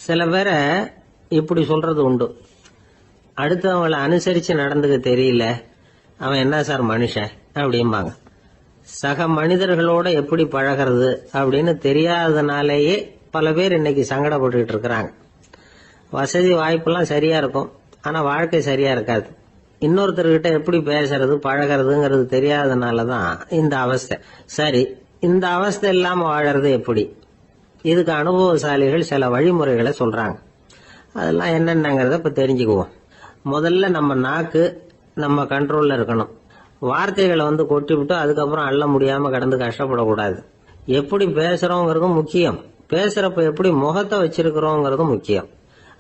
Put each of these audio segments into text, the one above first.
சில பேரை இப்படி சொல்றது உண்டு, அடுத்தவங்களை அனுசரிச்சு நடந்துக்க தெரியல, அவன் என்ன சார் மனுஷன் அப்படிம்பாங்க. சக மனிதர்களோட எப்படி பழகிறது அப்படின்னு தெரியாததுனாலேயே பல பேர் இன்னைக்கு சங்கடப்பட்டு இருக்கிறாங்க. வசதி வாய்ப்பெல்லாம் சரியா இருக்கும், ஆனா வாழ்க்கை சரியா இருக்காது. இன்னொருத்தர்கிட்ட எப்படி பேசுறது பழகிறதுங்கிறது தெரியாததுனாலதான் இந்த அவஸ்தை. சரி, இந்த அவஸ்தை இல்லாம வாழறது எப்படி? இதுக்கு அனுபவசாலிகள் சில வழிமுறைகளை சொல்றாங்க. அதெல்லாம் என்னென்னங்கிறத இப்ப தெரிஞ்சுக்குவோம். முதல்ல நம்ம நாக்கு நம்ம கண்ட்ரோல்ல இருக்கணும். வார்த்தைகளை கொட்டிவிட்டு அதுக்கப்புறம் அள்ள முடியாம கடந்து கஷ்டப்படக்கூடாது. எப்படி பேசுறோங்கிறதும் முக்கியம், பேசுறப்ப எப்படி முகத்தை வச்சிருக்கிறோங்கிறதும் முக்கியம்.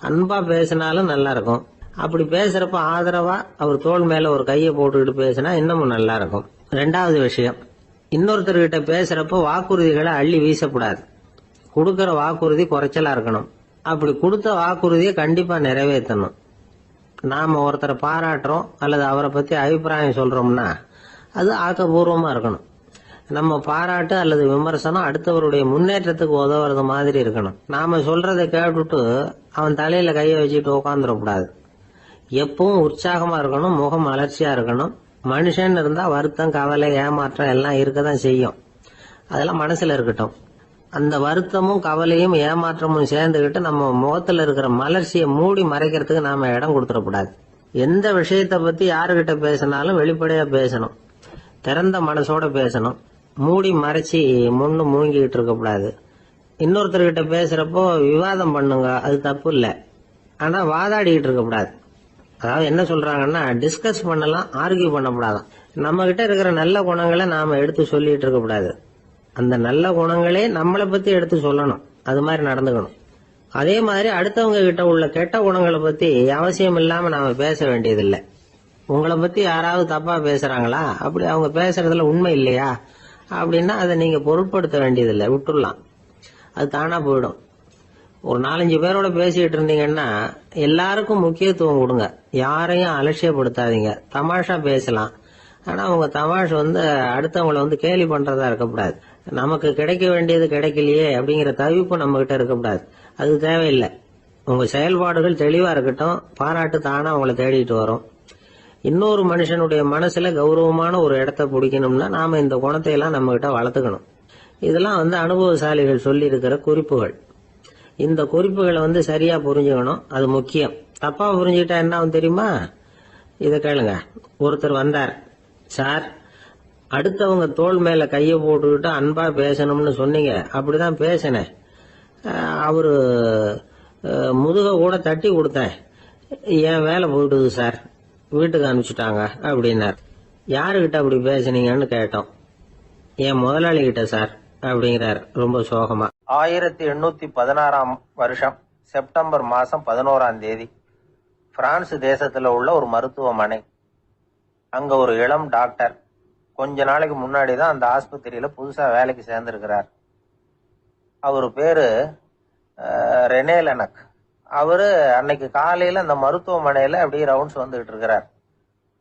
அன்பா பேசினாலும் நல்லா இருக்கும். அப்படி பேசுறப்ப ஆதரவா அவர் தோள் மேல ஒரு கையை போட்டுக்கிட்டு பேசினா இன்னமும் நல்லா இருக்கும். ரெண்டாவது விஷயம், இன்னொருத்தர்கிட்ட பேசுறப்ப வாக்குறுதிகளை அள்ளி வீசக்கூடாது. கொடுக்கற வாக்குறுதி குறைச்சலா இருக்கணும். அப்படி கொடுத்த வாக்குறுதியை கண்டிப்பா நிறைவேற்றணும். நாம ஒருத்தரை பாராட்டுறோம் அல்லது அவரை பத்தி அபிப்பிராயம் சொல்றோம்னா அது ஆக்கப்பூர்வமா இருக்கணும். நம்ம பாராட்டு அல்லது விமர்சனம் அடுத்தவருடைய முன்னேற்றத்துக்கு உதவுறது மாதிரி இருக்கணும். நாம சொல்றதை கேட்டுட்டு அவன் தலையில கையை வச்சுட்டு உட்காந்துடக்கூடாது. எப்பவும் உற்சாகமா இருக்கணும், முகம் அலர்ச்சியா இருக்கணும். மனுஷன் இருந்தா வருத்தம், கவலை, ஏமாற்றம் எல்லாம் இருக்கதான் செய்யும். அதெல்லாம் மனசுல இருக்கட்டும். அந்த வருத்தமும் கவலையும் ஏமாற்றமும் சேர்ந்துகிட்டு நம்ம முகத்துல இருக்கிற மலர்ச்சியை மூடி மறைக்கிறதுக்கு நாம இடம் கொடுத்துடக்கூடாது. எந்த விஷயத்த பத்தி யாருகிட்ட பேசினாலும் வெளிப்படையா பேசணும், திறந்த மனசோட பேசணும். மூடி மறைச்சி முன்னு மூங்கிட்டு இருக்கக்கூடாது. இன்னொருத்தர்கிட்ட பேசுறப்போ விவாதம் பண்ணுங்க, அது தப்பு இல்லை, ஆனா வாதாடிக்கிட்டு இருக்கக்கூடாது. அதாவது என்ன சொல்றாங்கன்னா, டிஸ்கஸ் பண்ணலாம், ஆர்கியூ பண்ணக்கூடாதான். நம்ம கிட்ட இருக்கிற நல்ல குணங்களை நாம எடுத்து சொல்லிட்டு இருக்கக்கூடாது. அந்த நல்ல குணங்களே நம்மளை பத்தி எடுத்து சொல்லணும், அது மாதிரி நடந்துக்கணும். அதே மாதிரி அடுத்தவங்க கிட்ட உள்ள கெட்ட குணங்களை பத்தி அவசியம் இல்லாம நாம பேச வேண்டியதில்லை. உங்களை பத்தி யாராவது தப்பா பேசுறாங்களா, அப்படி அவங்க பேசுறதுல உண்மை இல்லையா அப்படின்னா அதை நீங்க பொருட்படுத்த வேண்டியதில்லை, விட்டுடலாம், அது தானா போயிடும். ஒரு 4-5 பேரோட பேசிட்டு இருந்தீங்கன்னா எல்லாருக்கும் முக்கியத்துவம் கொடுங்க, யாரையும் அலட்சியப்படுத்தாதீங்க. தமாஷா பேசலாம், ஆனா உங்க தமாஷ் அடுத்தவங்களை கேலி பண்றதா இருக்கக்கூடாது. நமக்கு கிடைக்க வேண்டியது கிடைக்கலையே அப்படிங்கிற தவிப்பு நம்ம கிட்ட இருக்கக்கூடாது, அது தேவையில்லை. உங்க செயல்பாடுகள் தெளிவா இருக்கட்டும், பாராட்டு தானா உங்களை தேடிட்டு வரும். இன்னொரு மனுஷனுடைய மனசுல கௌரவமான ஒரு இடத்த பிடிக்கணும்னா நாம இந்த குணத்தை எல்லாம் நம்ம கிட்ட வளர்த்துக்கணும். இதெல்லாம் அனுபவசாலிகள் சொல்லி இருக்கிற குறிப்புகள். இந்த குறிப்புகளை சரியா புரிஞ்சுக்கணும், அது முக்கியம். தப்பா புரிஞ்சுக்கிட்டா என்ன ஆகும் தெரியுமா? இத கேளுங்க. ஒருத்தர் வந்தார், சார் அடுத்தவங்க தோள் மேல கைய போட்டுக்கிட்டு அன்பா பேசணும்னு சொன்னீங்க, அப்படிதான் பேசினேன். அவரு முதுக கூட தட்டி கொடுத்தேன், என் வேலை போயிடுது சார், வீட்டுக்கு அனுப்பிச்சுட்டாங்க அப்படின்னார். யாருகிட்ட அப்படி பேசுனீங்கன்னு கேட்டோம். என் முதலாளி கிட்ட சார் அப்படிங்கிறார் ரொம்ப சோகமா. 1816 வருஷம் செப்டம்பர் மாசம் 11ஆம் தேதி பிரான்ஸ் தேசத்துல உள்ள ஒரு மருத்துவமனை. அங்க ஒரு இளம் டாக்டர் கொஞ்ச நாளைக்கு முன்னாடி தான் அந்த ஆஸ்பத்திரியில புதுசா வேலைக்கு சேர்ந்திருக்கிறார். அவரு பேரு ரெனே லெனக். அவரு அன்னைக்கு காலையில அந்த மருத்துவமனையில அப்படியே ரவுண்ட்ஸ் வந்துகிட்டு இருக்கிறார்.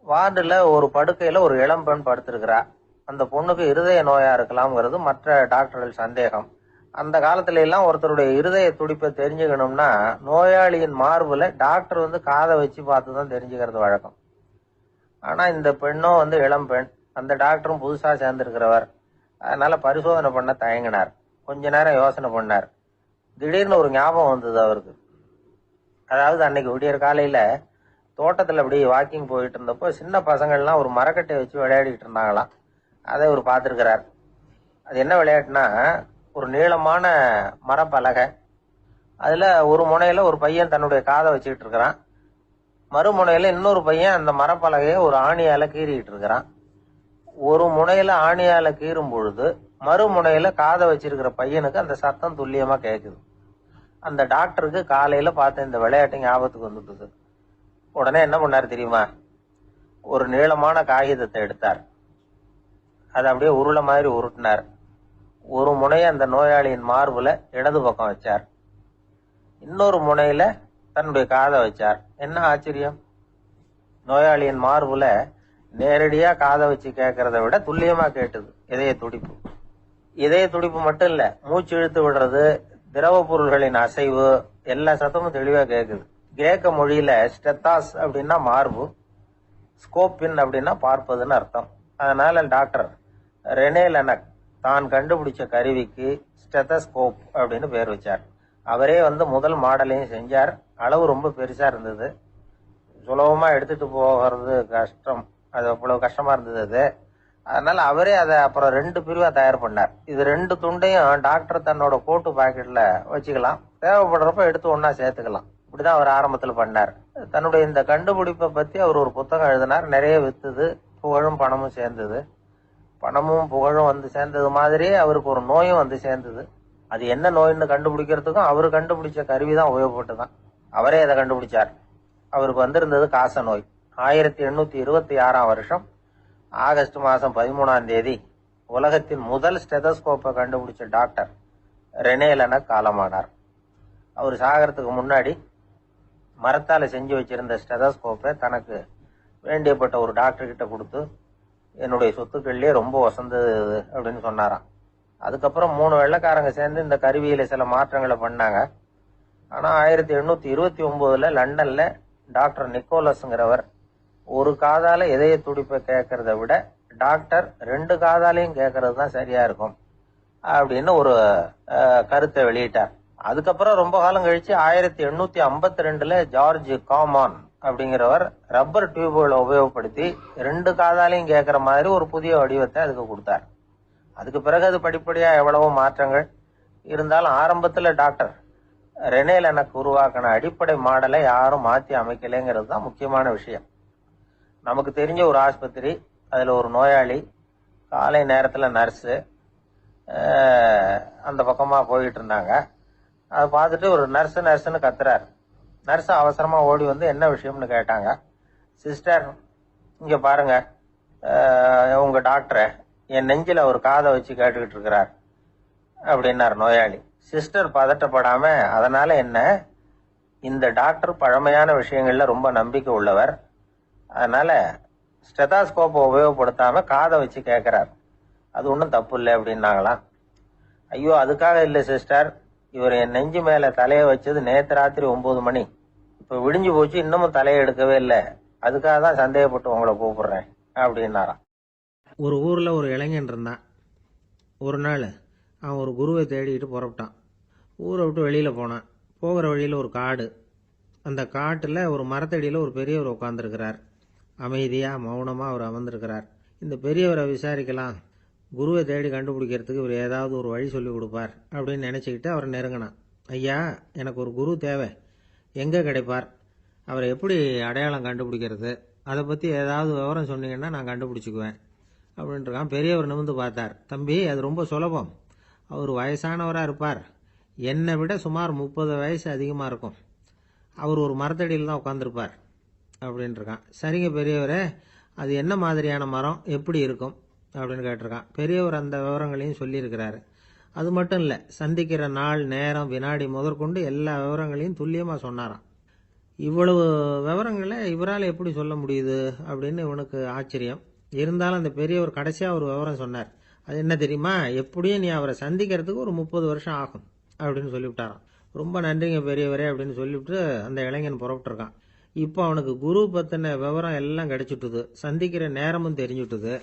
வார்டுல ஒரு படுக்கையில ஒரு இளம் பெண் படுத்திருக்கிறா. அந்த பொண்ணுக்கு இருதய நோயா இருக்கலாம்ங்கிறது மற்ற டாக்டர்கள் சந்தேகம். அந்த காலத்துல எல்லாம் ஒருத்தருடைய இருதய துடிப்பை தெரிஞ்சுக்கணும்னா நோயாளியின் மார்புல டாக்டர் காதை வச்சு பார்த்துதான் தெரிஞ்சுக்கிறது வழக்கம். ஆனா இந்த பெண்ணும் இளம் பெண், அந்த டாக்டரும் புதுசா சேர்ந்திருக்கிறவர். அதனால பரிசோதனை பண்ண தயங்கினார். கொஞ்ச நேரம் யோசனை பண்ணார். திடீர்னு ஒரு ஞாபகம் வந்தது அவருக்கு. அதாவது அன்னைக்கு விடியற் காலையில தோட்டத்துல அப்படி வாக்கிங் போயிட்டு இருந்தப்போ சின்ன பசங்கள்லாம் ஒரு மரக்கட்டை வச்சு விளையாடிட்டு இருந்தாங்களாம். அதை அவர் பார்த்திருக்கிறார். அது என்ன விளையாட்டுனா, ஒரு நீளமான மரப்பலகை, அதுல ஒரு முனையில ஒரு பையன் தன்னுடைய காதை வச்சுக்கிட்டு இருக்கிறான், மறுமுனையில இன்னொரு பையன் அந்த மரப்பலகையை ஒரு ஆணியால கீறிட்டு இருக்கிறான். ஒரு முனையில ஆணியால கீறும் பொழுது மறுமுனையில காதை வச்சிருக்கிற பையனுக்கு அந்த சத்தம் துல்லியமா கேட்குது. அந்த டாக்டருக்கு காலையில பார்த்த இந்த விளையாட்டு ஞாபகத்துக்கு வந்துட்டு உடனே என்ன பண்ணாரு தெரியுமா? ஒரு நீளமான காகிதத்தை எடுத்தார், அதை அப்படியே உருளை மாதிரி உருட்டினார். ஒரு முனையை அந்த நோயாளியின் மார்புல இடது பக்கம் வச்சார், இன்னொரு முனையில தன்னுடைய காதை வச்சார். என்ன ஆச்சரியம்! நோயாளியின் மார்புல நேரடியா காதை வச்சு கேட்கறத விட துல்லியமா கேட்டது இதய துடிப்பு. இதய துடிப்பு மட்டும் இல்ல, மூச்சு இழுத்து விடுறது, திரவ பொருள்களின் அசைவு, எல்லா சத்தமும் தெளிவா கேக்குது. கிரேக்க மொழியில ஸ்டெத்தாஸ் அப்படின்னா மார்பு, ஸ்கோப்பின் அப்படின்னா பார்ப்பதுன்னு அர்த்தம். அதனால டாக்டர் ரெனே லெனக் தான் கண்டுபிடிச்ச கருவிக்கு ஸ்டெத்தஸ்கோப் அப்படின்னு பேர் வச்சார். அவரே முதல் மாடலையும் செஞ்சார். அளவு ரொம்ப பெருசா இருந்தது, சுலபமா எடுத்துட்டு போகிறது கஷ்டம், அது அவ்வளவு கஷ்டமா இருந்தது அது. அதனால அவரே அதை அப்புறம் 2 பிரிவா தயார் பண்ணார். இது 2 துண்டையும் டாக்டர் தன்னோட கோட்டு பாக்கெட்ல வச்சுக்கலாம், தேவைப்படுறப்ப எடுத்து ஒன்னா சேர்த்துக்கலாம். இப்படிதான் அவர் ஆரம்பத்துல பண்ணார். தன்னுடைய இந்த கண்டுபிடிப்பை பத்தி அவர் ஒரு புத்தகம் எழுதினார். நிறைய வித்துது, புகழும் பணமும் சேர்ந்தது. பணமும் புகழும் சேர்ந்தது மாதிரியே அவருக்கு ஒரு நோயும் சேர்ந்தது. அது என்ன நோயின்னு கண்டுபிடிக்கிறதுக்கும் அவரு கண்டுபிடிச்ச கருவிதான் உபயோகப்பட்டுதான். அவரே அதை கண்டுபிடிச்சார். அவருக்கு வந்திருந்தது காச நோய். 1826 வருஷம் ஆகஸ்ட் மாசம் 13ஆம் தேதி உலகத்தின் முதல் ஸ்டெதஸ்கோப்பை கண்டுபிடிச்ச டாக்டர் ரெனே லெனக் காலமானார். அவர் சாகறதுக்கு முன்னாடி மரத்தால செஞ்சு வச்சிருந்த ஸ்டெதஸ்கோப்பை தனக்கு வேண்டியப்பட்ட ஒரு டாக்டர் கிட்ட கொடுத்து, என்னுடைய சொத்துக்கள்லயே ரொம்ப வசந்தது அப்படின்னு சொன்னாராம். அதுக்கப்புறம் 3 வெள்ளைக்காரங்க சேர்ந்து இந்த கருவியில சில மாற்றங்களை பண்ணாங்க. ஆனா 1829 லண்டன்ல டாக்டர் நிக்கோலஸ்ங்கிறவர் ஒரு காதால இதய துடிப்பை கேட்கறத விட டாக்டர் 2 காதாலையும் கேட்கறது தான் சரியா இருக்கும் அப்படின்னு ஒரு கருத்தை வெளியிட்டார். அதுக்கப்புறம் ரொம்ப காலம் கழிச்சு 1852 ஜார்ஜ் காமான் அப்படிங்கிறவர் ரப்பர் டியூப்களை உபயோகப்படுத்தி 2 காதாலையும் கேட்கற மாதிரி ஒரு புதிய வடிவத்தை அதுக்கு கொடுத்தார். அதுக்கு பிறகு அது படிப்படியா எவ்வளவோ மாற்றங்கள் இருந்தாலும் ஆரம்பத்துல டாக்டர் ரெனே லெனக் உருவாக்கின அடிப்படை மாடலை யாரும் மாத்தி அமைக்கலைங்கிறது தான் முக்கியமான விஷயம். நமக்கு தெரிஞ்ச ஒரு ஆஸ்பத்திரி, அதுல ஒரு நோயாளி, காலை நேரத்துல நர்ஸு அந்த பக்கமா போயிட்டு இருந்தாங்க. அதை பார்த்துட்டு ஒரு நர்ஸுன்னு கத்துறாரு. நர்ஸ் அவசரமா ஓடி என்ன விஷயம்னு கேட்டாங்க. சிஸ்டர், இங்க பாருங்க, உங்க டாக்டரை என் நெஞ்சில ஒரு காதை வச்சு கேட்டுக்கிட்டு இருக்கிறார் அப்படின்னார் நோயாளி. சிஸ்டர் பதட்டப்படாம, அதனால என்ன, இந்த டாக்டர் பழமையான விஷயங்கள்ல ரொம்ப நம்பிக்கை உள்ளவர், அதனால ஸ்டெதாஸ்கோப்பை உபயோகப்படுத்தாம காதை வச்சு கேட்கிறார், அது ஒன்றும் தப்பு இல்லை அப்படின்னாங்களாம். ஐயோ, அதுக்காக இல்லை சிஸ்டர், இவர் என் நெஞ்சு மேல தலையை வச்சது நேற்று ராத்திரி 9 மணி, இப்ப விடிஞ்சு போச்சு, இன்னமும் தலையை எடுக்கவே இல்லை, அதுக்காக தான் சந்தேகப்பட்டு உங்களை கூப்பிடுறேன் அப்படின்னாராம். ஒரு ஊர்ல ஒரு இளைஞன் இருந்தான். ஒரு நாள் அவன் ஒரு குருவை தேடிட்டு புறப்பட்டான். ஊரை விட்டு வெளியில போனான். போகிற வழியில ஒரு காடு. அந்த காட்டுல ஒரு மரத்தடியில ஒரு பெரியவர் உட்கார்ந்துருக்கிறார். அமைதியா மௌனமா அவர் அமர்ந்திருக்கிறார். இந்த பெரியவரை விசாரிக்கலாம், குருவை தேடி கண்டுபிடிக்கிறதுக்கு இவர் ஏதாவது ஒரு வழி சொல்லி கொடுப்பார் அப்படின்னு நினைச்சுக்கிட்டு அவரை நெருங்கினான். ஐயா, எனக்கு ஒரு குரு தேவை, எங்க கிடைப்பார், அவரை எப்படி அடையாளம் கண்டுபிடிக்கிறது, அதை பத்தி ஏதாவது விவரம் சொன்னீங்கன்னா நான் கண்டுபிடிச்சுக்குவேன் அப்படின்றான். பெரியவர் நிமிர்ந்து பார்த்தார். தம்பி, அது ரொம்ப சுலபம், அவர் வயசானவராக இருப்பார், என்னை விட சுமார் 30 வயசு அதிகமாக இருக்கும், அவர் ஒரு மரத்தடியில் தான் உட்காந்துருப்பார் அப்படின்ட்டுருக்கான். சரிங்க பெரியவரே, அது என்ன மாதிரியான மரம், எப்படி இருக்கும் அப்படின்னு கேட்டிருக்கான். பெரியவர் அந்த விவரங்களையும் சொல்லியிருக்கிறாரு. அது மட்டும் இல்லை, சந்திக்கிற நாள், நேரம், வினாடி முதற்கொண்டு எல்லா விவரங்களையும் துல்லியமாக சொன்னாராம். இவ்வளவு விவரங்களை இவரால் எப்படி சொல்ல முடியுது அப்படின்னு இவனுக்கு ஆச்சரியம். இருந்தாலும் அந்த பெரியவர் கடைசியாக ஒரு விவரம் சொன்னார். அது என்ன தெரியுமா, எப்படியும் நீ அவரை சந்திக்கிறதுக்கு ஒரு 30 வருஷம் ஆகும் அப்படின்னு சொல்லிவிட்டாராம். ரொம்ப நன்றிங்க பெரியவரே அப்படின்னு சொல்லிவிட்டு அந்த இளைஞன் புறப்பட்டுருக்கான். இப்போ அவனுக்கு குரு பத்தின விவரம் எல்லாம் கிடைச்சிட்டுது, சந்திக்கிற நேரமும் தெரிஞ்சுட்டுது.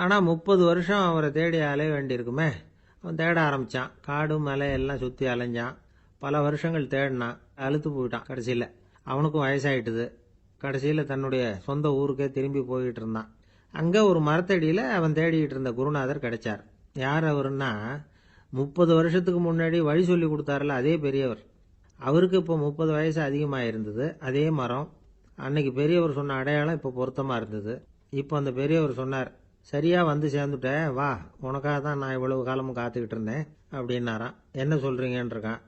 ஆனால் 30 வருஷம் அவரை தேடி அலைய வேண்டியிருக்குமே. அவன் தேட ஆரம்பிச்சான். காடு மலை எல்லாம் சுற்றி அலைஞ்சான். பல வருஷங்கள் தேடினான், அழுத்து போயிட்டான். கடைசியில் அவனுக்கும் வயசாயிட்டுது. கடைசியில் தன்னுடைய சொந்த ஊருக்கே திரும்பி போயிட்டு இருந்தான். அங்கே ஒரு மரத்தடியில் அவன் தேடிக்கிட்டு இருந்த குருநாதர் கிடைச்சார். யார் அவருன்னா, 30 வருஷத்துக்கு முன்னாடி வழி சொல்லி கொடுத்தாருல அதே பெரியவர். அவருக்கு இப்போ 30 வயசு அதிகமாக இருந்தது. அதே மரம், அன்னைக்கு பெரியவர் சொன்ன அடையாளம் இப்போ பொருத்தமாக இருந்தது. இப்போ அந்த பெரியவர் சொன்னார், சரியா வந்து சேர்ந்துட்டேன், வா, உனக்காக தான் நான் இவ்வளவு காலமும் காத்துக்கிட்டு இருந்தேன் அப்படின்னாராம். என்ன சொல்றீங்கன்றிருக்கான்.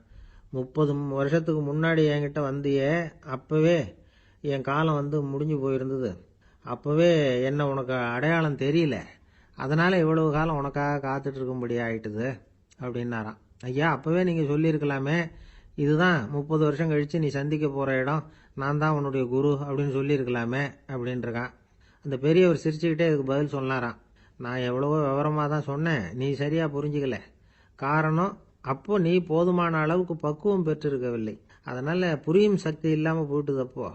30 வருஷத்துக்கு முன்னாடி என்கிட்ட வந்தியே, அப்பவே என் காலம் முடிஞ்சு போயிருந்தது, அப்பவே என்ன உனக்கு அடையாளம் தெரியல, அதனால இவ்வளவு காலம் உனக்காக காத்துட்டு இருக்கும்படி ஆயிட்டுது அப்படின்னாராம். ஐயா, அப்பவே நீங்க சொல்லியிருக்கலாமே, இதுதான் 30 வருஷம் கழிச்சு நீ சந்திக்க போற இடம், நான் தான் உன்னுடைய குரு அப்படின்னு சொல்லியிருக்கலாமே அப்படின்ட்டுருக்கான். அந்த பெரியவர் சிரிச்சுக்கிட்டே இதுக்கு பதில் சொன்னாராம். நான் எவ்வளவோ விவரமா தான் சொன்னேன், நீ சரியா புரிஞ்சுக்கல. காரணம், அப்போ நீ போதுமான அளவுக்கு பக்குவம் பெற்றிருக்கவில்லை, அதனால புரியும் சக்தி இல்லாம போயிட்டுதப்போ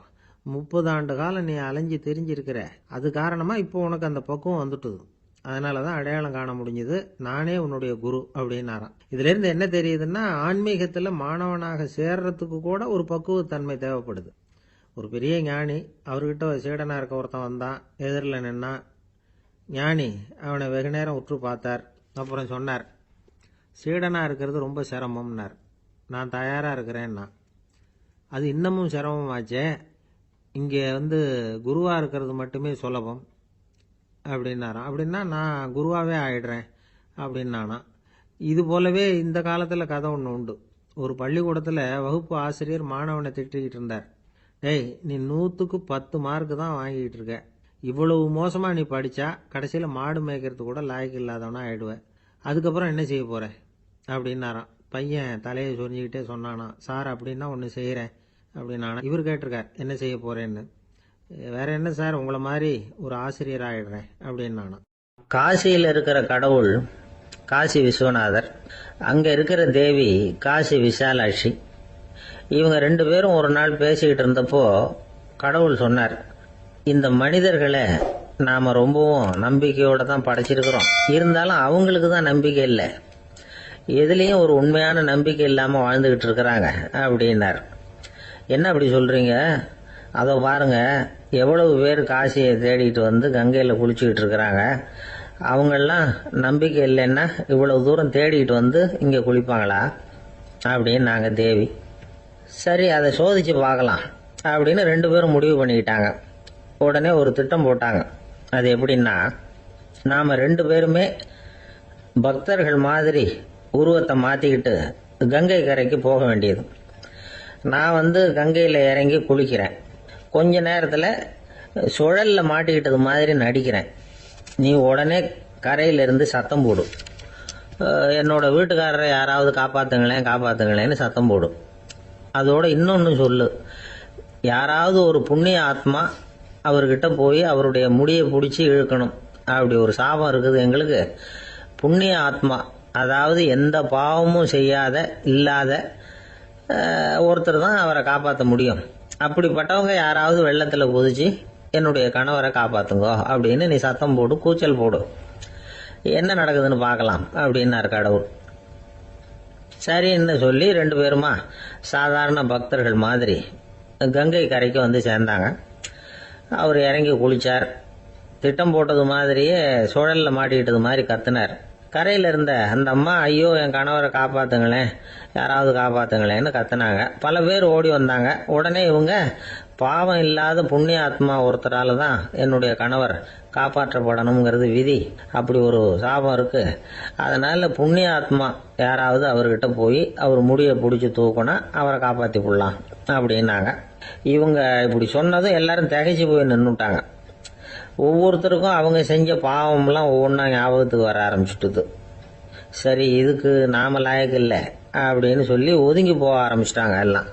30 ஆண்டு காலம் நீ அலைஞ்சு தெரிஞ்சிருக்கிற. அது காரணமா இப்போ உனக்கு அந்த பக்குவம் வந்துட்டுது. அதனாலதான் அடையாளம் காண முடிஞ்சது. நானே உன்னுடைய குரு அப்படின்னாராம். இதுல இருந்து என்ன தெரியுதுன்னா, ஆன்மீகத்துல மாணவனாக சேர்றதுக்கு கூட ஒரு பக்குவத்தன்மை தேவைப்படுது. ஒரு பெரிய ஞானி, அவர்கிட்ட சீடனா இருக்க ஒருத்தன் வந்தான், எதிரில் நின்னா. ஞானி அவனை வெகு நேரம் உற்று பார்த்தார். அப்புறம் சொன்னார், சீடனா இருக்கிறது ரொம்ப சிரமம்னார். நான் தயாரா இருக்கிறேன்னா. அது இன்னமும் சிரமமாச்சே, இங்கே குருவா இருக்கிறது மட்டுமே சுலபம் அப்படின்னாராம். அப்படின்னா நான் குருவாவே ஆயிடுறேன் அப்படின்னானா. இது போலவே இந்த காலத்துல கதை ஒன்று உண்டு. ஒரு பள்ளிக்கூடத்துல வகுப்பு ஆசிரியர் மாணவனை திட்டிக்கிட்டு இருந்தார். டேய், நீ 100க்கு 10 மார்க் தான் வாங்கிட்டு இருக்க. இவ்வளவு மோசமா நீ படிச்சா கடைசியில மாடு மேய்க்கிறது கூட லாய்க்கு இல்லாதவனா ஆயிடுவ. அதுக்கப்புறம் என்ன செய்ய போற அப்படின்னாராம். பையன் தலையை சொரிஞ்சுக்கிட்டே சொன்னானா, சார் அப்படின்னா ஒன்று செய்யறேன் அப்படின்னானா. இவர் கேட்டிருக்கார், என்ன செய்ய போறேன்னு. வேற என்ன சார், உங்களை மாதிரி ஒரு ஆசிரியர் ஆயிடுறேன் அப்படின்னானா. காசியில் இருக்கிற கடவுள் காசி விஸ்வநாதர், அங்க இருக்கிற தேவி காசி விசாலாட்சி. இவங்க 2 பேரும் ஒரு நாள் பேசிக்கிட்டு இருந்தப்போ கடவுள் சொன்னார், இந்த மனிதர்களை நாம ரொம்பவும் நம்பிக்கையோட தான் படைச்சிருக்கிறோம். இருந்தாலும் அவங்களுக்கு தான் நம்பிக்கை இல்லை, எதுலேயும் ஒரு உண்மையான நம்பிக்கை இல்லாமல் வாழ்ந்துகிட்டு இருக்கிறாங்க அப்படின்னார். என்ன அப்படி சொல்றீங்க? அதை பாருங்க, எவ்வளவு பேர் காசியை தேடிட்டு கங்கையில் குளிச்சுக்கிட்டு இருக்கிறாங்க. அவங்கெல்லாம் நம்பிக்கை இல்லைன்னா இவ்வளவு தூரம் தேடிட்டு இங்கே குளிப்பாங்களா அப்படின்னு நாங்கள் தேவி. சரி, அதை சோதிச்சு பார்க்கலாம் அப்படின்னு 2 பேரும் முடிவு பண்ணிக்கிட்டாங்க. உடனே ஒரு திட்டம் போட்டாங்க. அது எப்படின்னா, நாம 2 பேருமே பக்தர்கள் மாதிரி உருவத்தை மாத்திக்கிட்டு கங்கை கரைக்கு போக வேண்டியது. நான் கங்கையில் இறங்கி குளிக்கிறேன். கொஞ்ச நேரத்தில் சுழல்ல மாட்டிக்கிட்டது மாதிரி நடிக்கிறேன். நீ உடனே கரையிலிருந்து சத்தம் போடும், என்னோட வீட்டுக்காரரை யாராவது காப்பாத்துங்களேன் காப்பாத்துங்களேன்னு சத்தம் போடும். அதோட இன்னொன்னு சொல்லு, யாராவது ஒரு புண்ணிய ஆத்மா அவர்கிட்ட போய் அவருடைய முடியை பிடிச்சி இழுக்கணும். அப்படி ஒரு சாபம் இருக்குது எங்களுக்கு. புண்ணிய ஆத்மா, அதாவது எந்த பாவமும் செய்யாத இல்லாத ஒருத்தர் தான் அவரை காப்பாற்ற முடியும். அப்படிப்பட்டவங்க யாராவது வெள்ளத்துல குதிச்சு என்னுடைய கணவரை காப்பாத்துங்கோ அப்படின்னு நீ சத்தம் போடு, கூச்சல் போடு, என்ன நடக்குதுன்னு பார்க்கலாம் அப்படின்னாரு கடவுள். சரின்னு சொல்லி 2 பேருமா சாதாரண பக்தர்கள் மாதிரி கங்கை கரைக்கு சேர்ந்தாங்க. அவர் இறங்கி குளிச்சார். திட்டம் போட்டது மாதிரியே சுழல்ல மாட்டிக்கிட்டது மாதிரி கத்துனார். கரையில் இருந்த அந்த அம்மா, ஐயோ என் கணவரை காப்பாத்துங்களேன், யாராவது காப்பாத்துங்களேன்னு கத்துனாங்க. பல பேர் ஓடி வந்தாங்க. உடனே இவங்க, பாவம் இல்லாத புண்ணிய ஆத்மா ஒருத்தரால தான் என்னுடைய கணவர் காப்பாற்றப்படணுங்கிறது விதி, அப்படி ஒரு சாபம் இருக்கு, அதனால புண்ணிய ஆத்மா யாராவது அவர்கிட்ட போய் அவர் முடியை பிடிச்சி தூக்கினா அவரை காப்பாற்றி விடலாம் அப்படின்னாங்க. இவங்க இப்படி சொன்னதும் எல்லாரும் திகைச்சு போய் நின்றுட்டாங்க. ஒவ்வொருத்தருக்கும் அவங்க செஞ்ச பாவம்லாம் ஒவ்வொன்றா ஞாபகத்துக்கு வர ஆரம்பிச்சுட்டுது. சரி, இதுக்கு நாம லாயக்கு இல்லை அப்படின்னு சொல்லி ஒதுங்கி போக ஆரம்பிச்சிட்டாங்க எல்லாம்.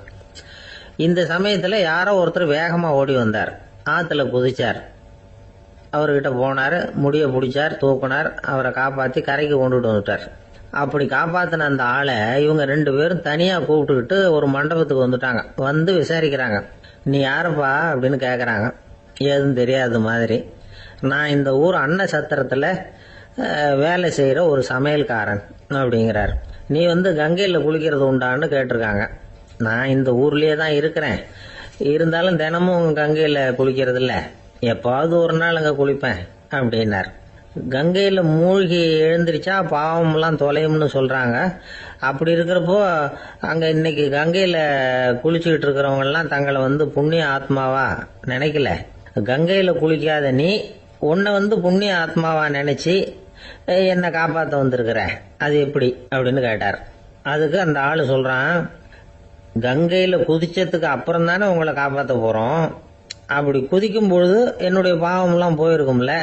இந்த சமயத்தில் யாரோ ஒருத்தர் வேகமாக ஓடி வந்தார். ஆற்றுல குதிச்சார். அவர்கிட்ட போனார், முடியை பிடிச்சார், தூக்கினார், அவரை காப்பாற்றி கரைக்கு கொண்டுட்டு வந்துட்டார். அப்படி காப்பாற்றின அந்த ஆளை இவங்க 2 பேரும் தனியாக கூப்பிட்டுக்கிட்டு ஒரு மண்டபத்துக்கு வந்துட்டாங்க. விசாரிக்கிறாங்க. நீ யாருப்பா அப்படின்னு கேட்குறாங்க. ஏதும் தெரியாத மாதிரி. நான் இந்த ஊர் அன்ன சத்திரத்தில் வேலை செய்கிற ஒரு சமையல்காரன் அப்படிங்கிறார். நீ கங்கையில் குளிக்கிறது உண்டான்னு கேட்டிருக்காங்க. நான் இந்த ஊர்லேயே தான் இருக்கிறேன், இருந்தாலும் தினமும் கங்கையில் குளிக்கிறது இல்லை, எப்பாவது ஒரு நாள் அங்கே குளிப்பேன் அப்படின்னார். கங்கையில் மூழ்கி எழுந்திரிச்சா பாவம்லாம் தொலையும்னு சொல்கிறாங்க. அப்படி இருக்கிறப்போ அங்கே இன்னைக்கு கங்கையில் குளிச்சுக்கிட்டு இருக்கிறவங்கெல்லாம் தங்களை புண்ணிய ஆத்மாவா நினைக்கல. கங்கையில் குளிக்காத நீ உன்னை புண்ணிய ஆத்மாவா நினைச்சு என்னை காப்பாற்ற வந்திருக்கிற, அது எப்படி அப்படின்னு கேட்டார். அதுக்கு அந்த ஆளு சொல்றான், கங்கையில் குதிச்சதுக்கு அப்புறம் தானே உங்களை காப்பாற்ற போறோம். அப்படி குதிக்கும் பொழுது என்னுடைய பாவம்லாம் போயிருக்கும்ல,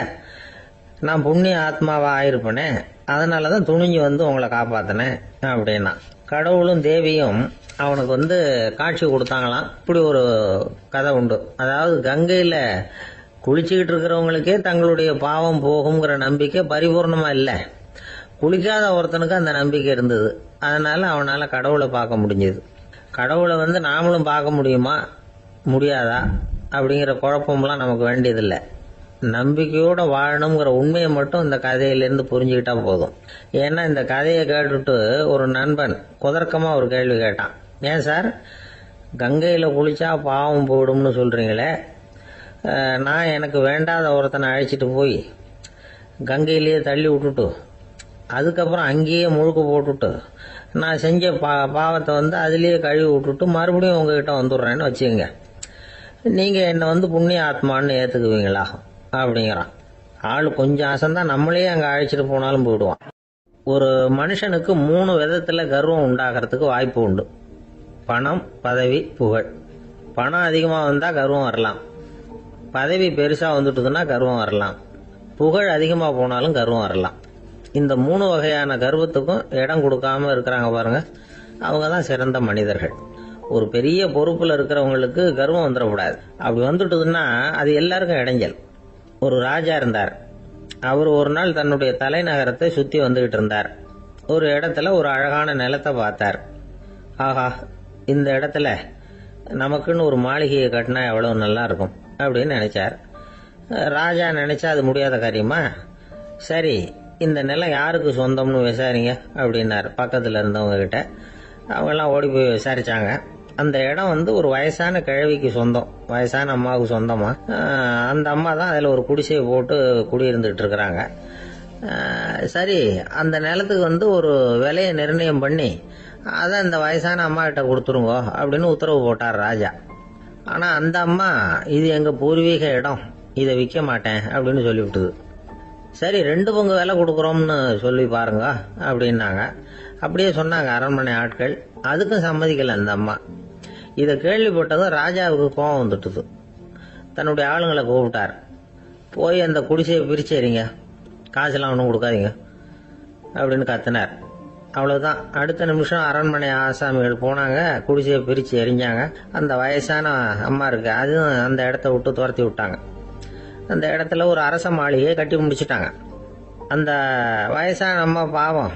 நான் புண்ணிய ஆத்மாவா ஆயிருப்பேனே, அதனாலதான் துணிஞ்சு உங்களை காப்பாத்தினேன் அப்படின்னா. கடவுளும் தேவியும் அவனுக்கு காட்சி கொடுத்தாங்களாம். இப்படி ஒரு கதை உண்டு. அதாவது கங்கையில குளிச்சுக்கிட்டு இருக்கிறவங்களுக்கே தங்களுடைய பாவம் போகுங்கிற நம்பிக்கை பரிபூர்ணமா இல்லை. குளிக்காத ஒருத்தனுக்கு அந்த நம்பிக்கை இருந்தது. அதனால அவனால கடவுளை பார்க்க முடிஞ்சது. கடவுளை நாமளும் பார்க்க முடியுமா முடியாதா அப்படிங்கிற குழப்பம்லாம் நமக்கு வேண்டியதில்லை. நம்பிக்கையோட வாழணுங்கிற உண்மையை மட்டும் இந்த கதையிலேருந்து புரிஞ்சுக்கிட்டா போதும். ஏன்னா இந்த கதையை கேட்டுட்டு ஒரு நண்பன் குதர்க்கமா ஒரு கேள்வி கேட்டான். ஏன் சார், கங்கையில் குளிச்சா பாவம் போயிடும்னு சொல்றீங்களே, நான் எனக்கு வேண்டாத ஒருத்தனை அழைச்சிட்டு போய் கங்கையிலேயே தள்ளி விட்டுட்டு அதுக்கப்புறம் அங்கேயே முழுக்க போட்டுட்டு நான் செஞ்ச பாவத்தை அதுலேயே கழுவி விட்டுட்டு மறுபடியும் உங்ககிட்ட வந்துடுறேன்னு வச்சுக்கோங்க, நீங்கள் என்னை புண்ணிய ஆத்மான்னு ஏற்றுக்குவீங்களா அப்படிங்கிறான். ஆள் கொஞ்சம் ஆசைந்தான், நம்மளே அங்கே அழைச்சிட்டு போனாலும் போயிடுவான். ஒரு மனுஷனுக்கு 3 விதத்தில் கர்வம் உண்டாகிறதுக்கு வாய்ப்பு உண்டு. பணம், பதவி, புகழ். பணம் அதிகமாக வந்தால் கர்வம் வரலாம், பதவி பெருசாக வந்துட்டுதுன்னா கர்வம் வரலாம், புகழ் அதிகமாக போனாலும் கர்வம் வரலாம். இந்த 3 வகையான கர்வத்துக்கும் இடம் கொடுக்காம இருக்கிறாங்க பாருங்க, அவங்க தான் சிறந்த மனிதர்கள். ஒரு பெரிய பொறுப்பில் இருக்கிறவங்களுக்கு கர்வம் வந்துடக்கூடாது. அப்படி வந்துட்டுதுன்னா அது எல்லாருக்கும் இடைஞ்சல். ஒரு ராஜா இருந்தார். அவர் ஒரு நாள் தன்னுடைய தலைநகரத்தை சுற்றி வந்துகிட்டு இருந்தார். ஒரு இடத்துல ஒரு அழகான நிலத்தை பார்த்தார். ஆஹா, இந்த இடத்துல நமக்குன்னு ஒரு மாளிகையை கட்டினா எவ்வளவு நல்லா இருக்கும் அப்படின்னு நினைச்சார். ராஜா நினைச்சா அது முடியாத காரியமா? சரி, இந்த நிலம் யாருக்கு சொந்தம்னு விசாரிங்க அப்படின்னார் பக்கத்தில் இருந்தவங்க கிட்ட. அவங்கெல்லாம் ஓடி போய் விசாரிச்சாங்க. அந்த இடம் ஒரு வயசான கிழவிக்கு சொந்தம், வயசான அம்மாவுக்கு சொந்தமா. அந்த அம்மா தான் அதில் ஒரு குடிசையை போட்டு குடியிருந்துட்டு இருக்கிறாங்க. சரி, அந்த நிலத்துக்கு ஒரு விலையை நிர்ணயம் பண்ணி அதை அந்த வயசான அம்மா கிட்ட கொடுத்துருங்க அப்படின்னு உத்தரவு போட்டார் ராஜா. ஆனால் அந்த அம்மா இது எங்கள் பூர்வீக இடம், இதை விற்க மாட்டேன் அப்படின்னு சொல்லிவிட்டுது. சரி, 2 பங்கு விலை கொடுக்குறோம்னு சொல்லி பாருங்க அப்படின்னாங்க. அப்படியே சொன்னாங்க அரண்மனை ஆட்கள். அதுக்கும் சம்மதிக்கலை அந்த அம்மா. இதை கேள்விப்பட்டதும் ராஜாவுக்கு கோபம் வந்துட்டுது. தன்னுடைய ஆளுங்களை கூப்பிட்டார். போய் அந்த குடிசையை பிரிச்சேறிங்க, காசெல்லாம் ஒன்றும் கொடுக்காதீங்க அப்படின்னு கத்தினார். அவ்வளோதான். அடுத்த நிமிஷம் அரண்மனை ஆசாமிகள் போனாங்க, குடிசையை பிரித்து எரிஞ்சாங்க. அந்த வயசான அம்மா இருக்கு, அதுவும் அந்த இடத்த விட்டு துரத்தி விட்டாங்க. அந்த இடத்துல ஒரு அரச மாளிகையை கட்டி முடிச்சுட்டாங்க. அந்த வயசான அம்மா பாவம்,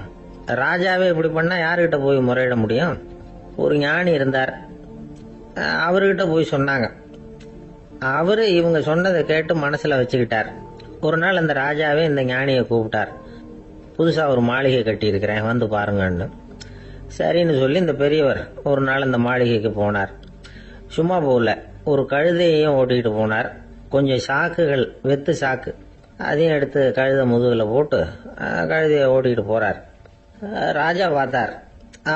ராஜாவே இப்படி பண்ணால் யாருக்கிட்ட போய் முறையிட முடியும்? ஒரு ஞானி இருந்தார், அவர்கிட்ட போய் சொன்னாங்க. அவரு இவங்க சொன்னதை கேட்டு மனசில் வச்சுக்கிட்டார். ஒரு நாள் அந்த ராஜாவே இந்த ஞானியை கூப்பிட்டார். புதுசாக ஒரு மாளிகை கட்டியிருக்கிறேன், வந்து பாருங்கன்னு. சரின்னு சொல்லி இந்த பெரியவர் ஒரு நாள் இந்த மாளிகைக்கு போனார். சும்மா போகல, ஒரு கழுதையையும் ஓட்டிக்கிட்டு போனார். கொஞ்சம் சாக்குகள், வெத்து சாக்கு, அதையும் எடுத்து கழுதை முதுகில் போட்டு கழுதையை ஓட்டிக்கிட்டு போகிறார். ராஜா பார்த்தார்.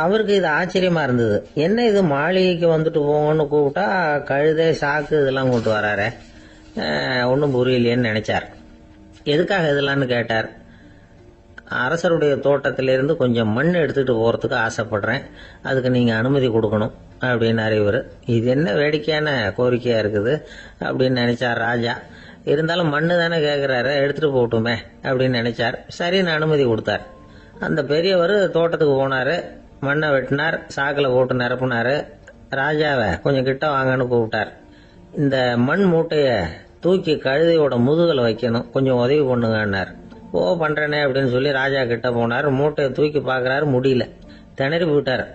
அவருக்கு இது ஆச்சரியமா இருந்தது. என்ன இது, மாளிகைக்கு வந்துட்டு போங்கன்னு கூப்பிட்டா கழுதை சாக்கு இதெல்லாம் கொண்டு வராரு, ஒன்றும் புரியலையேன்னு நினைச்சார். எதுக்காக இதெல்லாம்னு கேட்டார். அரசருடைய தோட்டத்திலிருந்து கொஞ்சம் மண் எடுத்துகிட்டு போகிறதுக்கு ஆசைப்படுறேன், அதுக்கு நீங்கள் அனுமதி கொடுக்கணும் அப்படின்னாரு இவர். இது என்ன வேடிக்கையான கோரிக்கையாக இருக்குது அப்படின்னு நினைச்சார் ராஜா. இருந்தாலும் மண்ணு தானே கேட்குறாரு, எடுத்துகிட்டு போகட்டுமே அப்படின்னு நினைச்சார். சரின்னு அனுமதி கொடுத்தார். அந்த பெரியவர் தோட்டத்துக்கு போனார், மண்ணை வெட்டினார், சாக்கில் போட்டு நிரப்புனார். ராஜாவை கொஞ்சம் கிட்ட வாங்கன்னு கூப்பிட்டார். இந்த மண் மூட்டையை தூக்கி கழுதையோட முதுகில் வைக்கணும், கொஞ்சம் உதவி பண்ணுங்கன்னார். ஓ பண்ணுறேனே அப்படின்னு சொல்லி ராஜா கிட்ட போனார். மூட்டையை தூக்கி பார்க்குறாரு, முடியல, திணறி போயிட்டார்.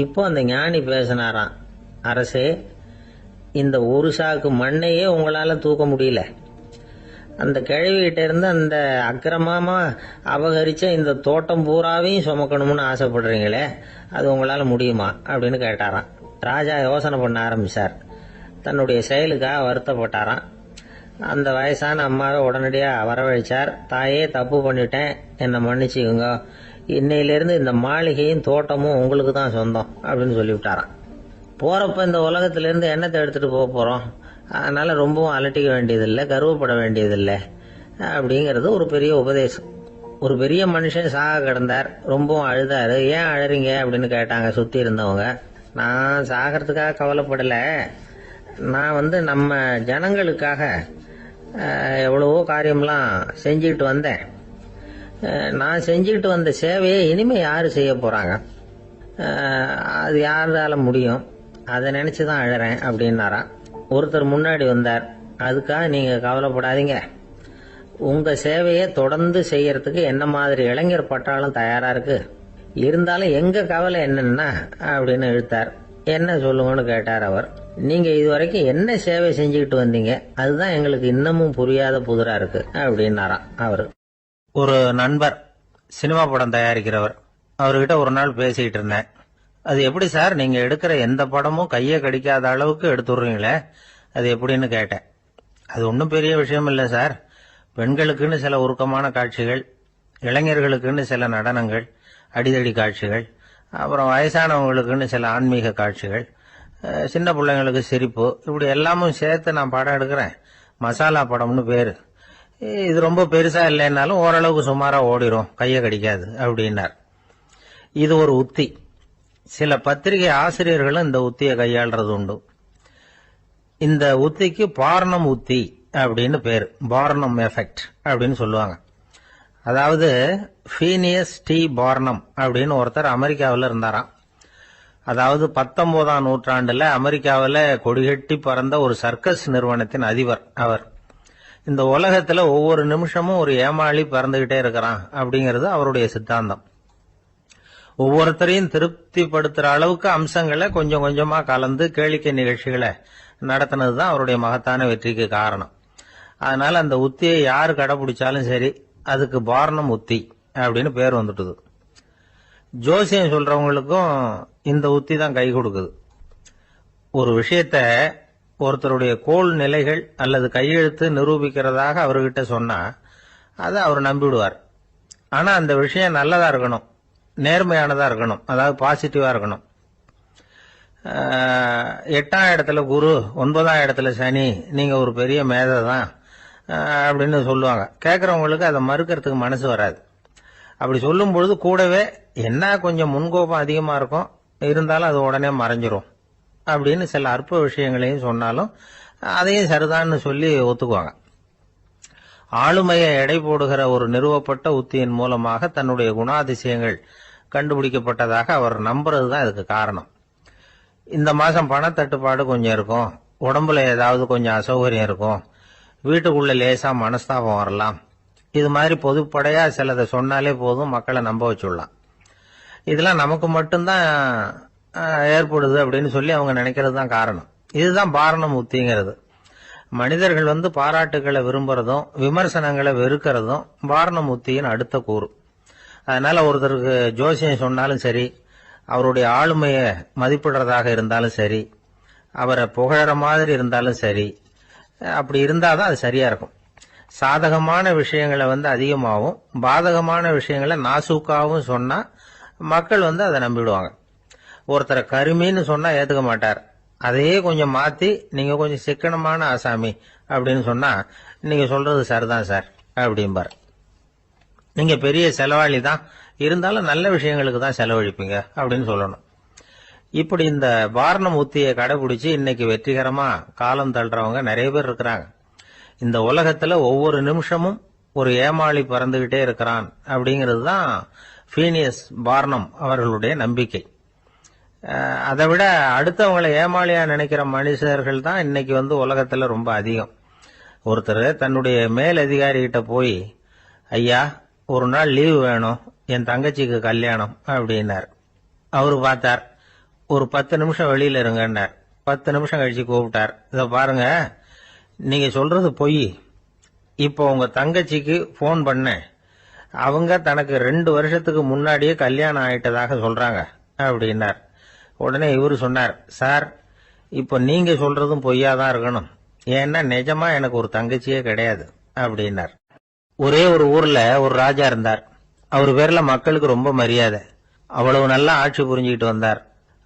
இப்போ அந்த ஞானி பேசினாராம். அரசே, இந்த ஒரு சாக்கு மண்ணையே உங்களால் தூக்க முடியல, அந்த கிழவிகிட்ட இருந்து அந்த அக்கிரமமா அபகரிச்ச இந்த தோட்டம் பூராவையும் சுமக்கணும்னு ஆசைப்படுறீங்களே, அது உங்களால் முடியுமா அப்படின்னு கேட்டாராம். ராஜா யோசனை பண்ண ஆரம்பிச்சார். தன்னுடைய செயலுக்காக வருத்தப்பட்டாராம். அந்த வயசான அம்மாவை உடனடியாக வரவழைச்சார். தாயே, தப்பு பண்ணிட்டேன், என்னை மன்னிச்சுக்குங்க, இன்னையிலேருந்து இந்த மாளிகையும் தோட்டமும் உங்களுக்கு தான் சொந்தம் அப்படின்னு சொல்லிவிட்டாராம். போகிறப்ப இந்த உலகத்திலேருந்து எண்ணத்தை எடுத்துகிட்டு போக போகிறோம், அதனால் ரொம்பவும் அலட்டிக்க வேண்டியதில்லை, கர்வப்பட வேண்டியதில்லை அப்படிங்கிறது ஒரு பெரிய உபதேசம். ஒரு பெரிய மனுஷன் சாக கிடந்தார், ரொம்பவும் அழுதாரு. ஏன் அழறீங்க அப்படின்னு கேட்டாங்க சுற்றி இருந்தவங்க. நான் சாகிறதுக்காக கவலைப்படலை, நான் நம்ம ஜனங்களுக்காக எவ்வளவோ காரியம்லாம் செஞ்சுக்கிட்டு வந்தேன். நான் செஞ்சுக்கிட்டு வந்த சேவையை இனிமேல் யார் செய்ய போகிறாங்க, அது யாரால முடியும், அதை நினச்சி தான் அழறேன் அப்படின்னாராம். ஒருத்தர் முன்னாடி வந்தார். அதுக்காக நீங்கள் கவலைப்படாதீங்க, உங்கள் சேவையை தொடர்ந்து செய்யறதுக்கு என்ன மாதிரி இளைஞர் பட்டாளம் தயாராக இருக்கு, இருந்தாலும் எங்கள் கவலை என்னன்னா அப்படின்னு இழுத்தார். என்ன சொல்லுங்கன்னு கேட்டார் அவர். நீங்க இதுவரைக்கும் என்ன சேவை செஞ்சுக்கிட்டு வந்தீங்க, அதுதான் எங்களுக்கு இன்னமும் புரியாத புதிரா இருக்கு அப்படின்னாராம் அவரு. ஒரு நண்பர் சினிமா படம் தயாரிக்கிறவர், அவர்கிட்ட ஒரு நாள் பேசிக்கிட்டு இருந்தேன். அது எப்படி சார், நீங்க எடுக்கிற எந்த படமும் கையை கடிக்காத அளவுக்கு எடுத்துடுறீங்களே, அது எப்படின்னு கேட்டேன். அது ஒன்றும் பெரிய விஷயம் இல்லை சார். பெண்களுக்குன்னு சில உருக்கமான காட்சிகள், இளைஞர்களுக்குன்னு சில நடனங்கள், அடிதடி காட்சிகள், அப்புறம் வயசானவங்களுக்குன்னு சில ஆன்மீக காட்சிகள், சின்ன பிள்ளைங்களுக்கு சிரிப்பு, இப்படி எல்லாமும் சேர்த்து நான் படம் எடுக்கிறேன். மசாலா படம்னு பேரு. இது ரொம்ப பெருசா இல்லைன்னாலும் ஓரளவுக்கு சுமாரா ஓடிரும், கையை கடிக்காது அப்படின்னார். இது ஒரு உத்தி. சில பத்திரிகை ஆசிரியர்களும் இந்த உத்தியை கையாளுறது உண்டு. இந்த உத்திக்கு பார்னம் உத்தி அப்படின்னு பேரு. பார்னம் எஃபெக்ட் அப்படின்னு சொல்லுவாங்க. அதாவது ஃபீனியஸ் டி பார்னம் அப்படின்னு ஒருத்தர் அமெரிக்காவில் இருந்தாராம். அதாவது 19ஆம் நூற்றாண்டுல அமெரிக்காவில் கொடிகட்டி பறந்த ஒரு சர்க்கஸ் நிறுவனத்தின் அதிபர் அவர். இந்த உலகத்துல ஒவ்வொரு நிமிஷமும் ஒரு ஏமாளி பறந்துகிட்டே இருக்கிறான் அப்படிங்கிறது அவருடைய சித்தாந்தம். ஒவ்வொருத்தரையும் திருப்திப்படுத்துற அளவுக்கு அம்சங்களை கொஞ்சம் கொஞ்சமா கலந்து கேளிக்கை நிகழ்ச்சிகளை நடத்தினதுதான் அவருடைய மகத்தான வெற்றிக்கு காரணம். அதனால அந்த உத்தியை யாரு கடைபிடிச்சாலும் சரி, அதுக்கு பார்னம் உத்தி அப்படின்னு பேர் வந்துட்டுது. ஜோசியம் சொல்றவங்களுக்கும் இந்த உத்தி தான் கை கொடுக்குது. ஒரு விஷயத்த ஒருத்தருடைய கோள் நிலைகள் அல்லது கையெழுத்து நிரூபிக்கிறதாக அவர்கிட்ட சொன்னா அதை அவர் நம்பிவிடுவார். ஆனா அந்த விஷயம் நல்லதா இருக்கணும், நேர்மையானதா இருக்கணும், அதாவது பாசிட்டிவா இருக்கணும். 8ஆம் இடத்துல குரு, 9ஆம் இடத்துல சனி, நீங்க ஒரு பெரிய மேதை தான் அப்படின்னு சொல்லுவாங்க. கேட்கறவங்களுக்கு அதை மறுக்கிறதுக்கு மனசு வராது. அப்படி சொல்லும் பொழுது கூடவே என்ன கொஞ்சம் முன்கோபம் அதிகமா இருக்கும், இருந்தாலும் அது உடனே மறைஞ்சிரும் அப்படின்னு சில அற்ப விஷயங்களையும் சொன்னாலும் அதையும் சரிதான்னு சொல்லி ஒத்துக்குவாங்க. ஆளுமையை எடை போடுகிற ஒரு நிறுவப்பட்ட உத்தியின் மூலமாக தன்னுடைய குணாதிசயங்கள் கண்டுபிடிக்கப்பட்டதாக அவர் நம்புறதுதான் இதுக்கு காரணம். இந்த மாசம் பணத்தட்டுப்பாடு கொஞ்சம் இருக்கும், உடம்புல ஏதாவது கொஞ்சம் அசௌகரியம் இருக்கும், வீட்டுக்குள்ள லேசா மனஸ்தாபம் வரலாம், இது மாதிரி பொதுப்படையா சிலதை சொன்னாலே போதும், மக்களை நம்ப வச்சுடலாம். இதெல்லாம் நமக்கு மட்டும்தான் ஏற்படுது அப்படின்னு சொல்லி அவங்க நினைக்கிறது தான் காரணம். இதுதான் பார்னம் உத்திங்கிறது. மனிதர்கள் பாராட்டுகளை விரும்புறதும் விமர்சனங்களை வெறுக்கிறதும் பார்னம் உத்தியின் அடுத்த கூறு. அதனால ஒருத்தருக்கு ஜோசியம் சொன்னாலும் சரி, அவருடைய ஆளுமையை மதிப்பிடுறதாக இருந்தாலும் சரி, அவரை புகழற மாதிரி இருந்தாலும் சரி, அப்படி இருந்தாதான் அது சரியா இருக்கும். சாதகமான விஷயங்களை அதிகமாகவும் பாதகமான விஷயங்களை நாசூக்காவும் சொன்னா மக்கள் அதை நம்பிடுவாங்க. ஒருத்தரை கருமின்னு சொன்னா ஏத்துக்க மாட்டார். அதையே கொஞ்சம் மாத்தி நீங்க கொஞ்சம் சிக்கனமான ஆசாமி அப்படின்னு சொன்னா நீங்க சொல்றது சரிதான் சார் அப்படிம்பார். நீங்க பெரிய செலவாளி தான், இருந்தாலும் நல்ல விஷயங்களுக்கு தான் செலவழிப்பீங்க அப்படின்னு சொல்லணும். இப்படி இந்த பார்னம் உத்தியை கடைபிடிச்சு இன்னைக்கு வெற்றிகரமா காலம் தள்ளுறவங்க நிறைய பேர் இருக்கிறாங்க. இந்த உலகத்துல ஒவ்வொரு நிமிஷமும் ஒரு ஏமாளி பறந்துகிட்டே இருக்கிறான் அப்படிங்கிறது தான் ஃபீனியஸ் பார்னம் அவர்களுடைய நம்பிக்கை. அதை விட அடுத்தவங்களை ஏமாளியா நினைக்கிற மனுஷர்கள் தான் இன்னைக்கு உலகத்துல ரொம்ப அதிகம். ஒருத்தர் தன்னுடைய மேலதிகாரி கிட்ட போய், ஐயா ஒரு நாள் லீவு வேணும், என் தங்கச்சிக்கு கல்யாணம் அப்படின்னார். அவரு பார்த்தார், ஒரு 10 நிமிஷம் வெளியில இருங்கன்னார். 10 நிமிஷம் கழிச்சு கூப்பிட்டார், இத பாருங்க நீங்க சொல்றது பொய், இப்போ உங்க தங்கச்சிக்கு போன் பண்ணேன், அவங்க தனக்கு 2 வருஷத்துக்கு முன்னாடியே கல்யாணம் ஆயிட்டதாக சொல்றாங்க அப்படின்னார். உடனே இவரு சொன்னார், சார் இப்போ நீங்க சொல்றதும் பொய்யாதான் இருக்கணும், ஏன்னா நிஜமா எனக்கு ஒரு தங்கச்சியே கிடையாது அப்படின்னார். ஒரே ஒரு ஊர்ல ஒரு ராஜா இருந்தார். அவர் பேர்ல மக்களுக்கு ரொம்ப மரியாதை. அவ்வளவு நல்லா ஆட்சி புரிஞ்சுக்கிட்டு வந்தார்.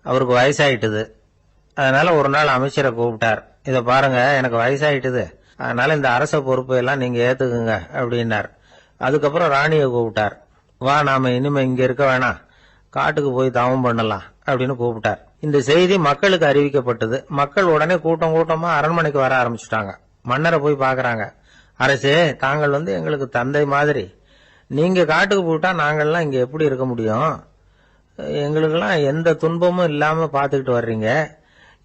அவருக்கு வயசாயிட்டுது. அதனால ஒரு நாள் அமைச்சரை கூப்பிட்டார், இத பாருங்க எனக்கு வயசாயிட்டுது, அதனால இந்த அரச பொறுப்பை எல்லாம் நீங்க ஏத்துக்குங்க அப்படின்னார். அதுக்கப்புறம் ராணியை கூப்பிட்டார், வா நாம இனிமே இங்க இருக்க வேணாம், காட்டுக்கு போய் தவம் பண்ணலாம் அப்படின்னு கூப்பிட்டார். இந்த செய்தி மக்களுக்கு அறிவிக்கப்பட்டது. மக்கள் உடனே கூட்டம் கூட்டமா அரண்மனைக்கு வர ஆரம்பிச்சுட்டாங்க. மன்னரை போய் பாக்குறாங்க. அரசே, தாங்கள் எங்களுக்கு தந்தை மாதிரி, நீங்க காட்டுக்கு போயிட்டா நாங்கள்லாம் இங்க எப்படி இருக்க முடியும், எங்களுக்கெல்லாம் எந்த துன்பமும் இல்லாம பாத்துக்கிட்டு வர்றீங்க,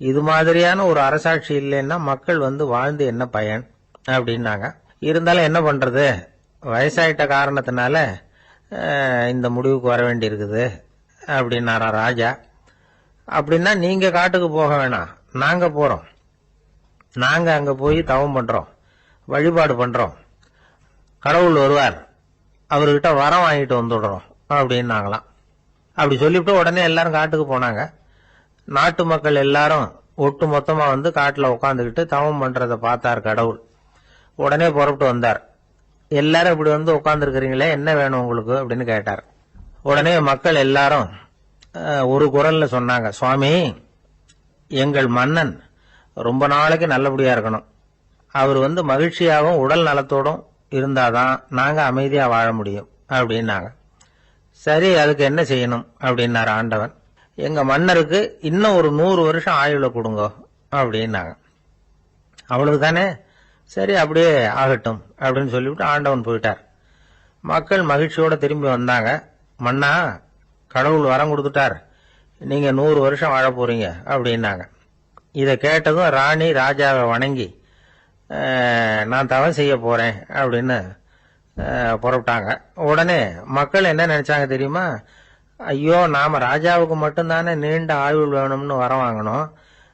இது மாதிரியான ஒரு அரசாட்சி இல்லைன்னா மக்கள் வாழ்ந்து என்ன பயன் அப்படின்னாங்க. இருந்தாலும் என்ன பண்றது, வயசாயிட்ட காரணத்தினால இந்த முடிவுக்கு வர வேண்டி இருக்குது அப்படின்னாரா ராஜா. அப்படின்னா நீங்க காட்டுக்கு போக வேணாம், நாங்க போறோம். நாங்க அங்க போய் தவம் பண்றோம், வழிபாடு பண்றோம், கடவுள் வருவார், அவர்கிட்ட வரம் வாங்கிட்டு வந்துடுறோம் அப்படின்னாங்களாம். அப்படி சொல்லிவிட்டு உடனே எல்லாரும் காட்டுக்கு போனாங்க. நாட்டு மக்கள் எல்லாரும் ஒட்டு மொத்தமா வந்து காட்டுல உட்காந்துக்கிட்டு தவம் பண்றத பார்த்தார் கடவுள். உடனே புறப்பட்டு வந்தார். எல்லாரும் இப்படி வந்து உட்கார்ந்து இருக்கிறீங்களே, என்ன வேணும் உங்களுக்கு அப்படின்னு கேட்டார். உடனே மக்கள் எல்லாரும் ஒரு குரல்ல சொன்னாங்க, சுவாமி, எங்கள் மன்னன் ரொம்ப நாளைக்கு நல்லபடியா இருக்கணும், அவர் வந்து மகிழ்ச்சியாகவும் உடல் நலத்தோடும் இருந்தாதான் நாங்க அமைதியா வாழ முடியும் அப்படின்னாங்க. சரி, அதுக்கு என்ன செய்யணும் அப்படின்னாரு ஆண்டவன். எங்க மன்னருக்கு இன்னும் ஒரு 100 வருஷம் ஆயுள கொடுங்க அப்படின்னாங்க. அவ்வளவுதானே, சரி அப்படியே ஆகட்டும் அப்படின்னு சொல்லிவிட்டு ஆண்டவன் போயிட்டார். மக்கள் மகிழ்ச்சியோட திரும்பி வந்தாங்க. மன்னா, கடவுள் வரம் கொடுத்துட்டார், நீங்க 100 வருஷம் வாழ போறீங்க அப்படின்னாங்க. இதை கேட்டதும் ராணி ராஜாவை வணங்கி நான் தவம் செய்ய போறேன் அப்படின்னு புறப்பட்டாங்க. உடனே மக்கள் என்ன நினைச்சாங்க தெரியுமா? ஐயோ, நாம ராஜாவுக்கு மட்டும்தானே நீண்ட ஆயுள் வேணும்னு வரம் வாங்கணும்,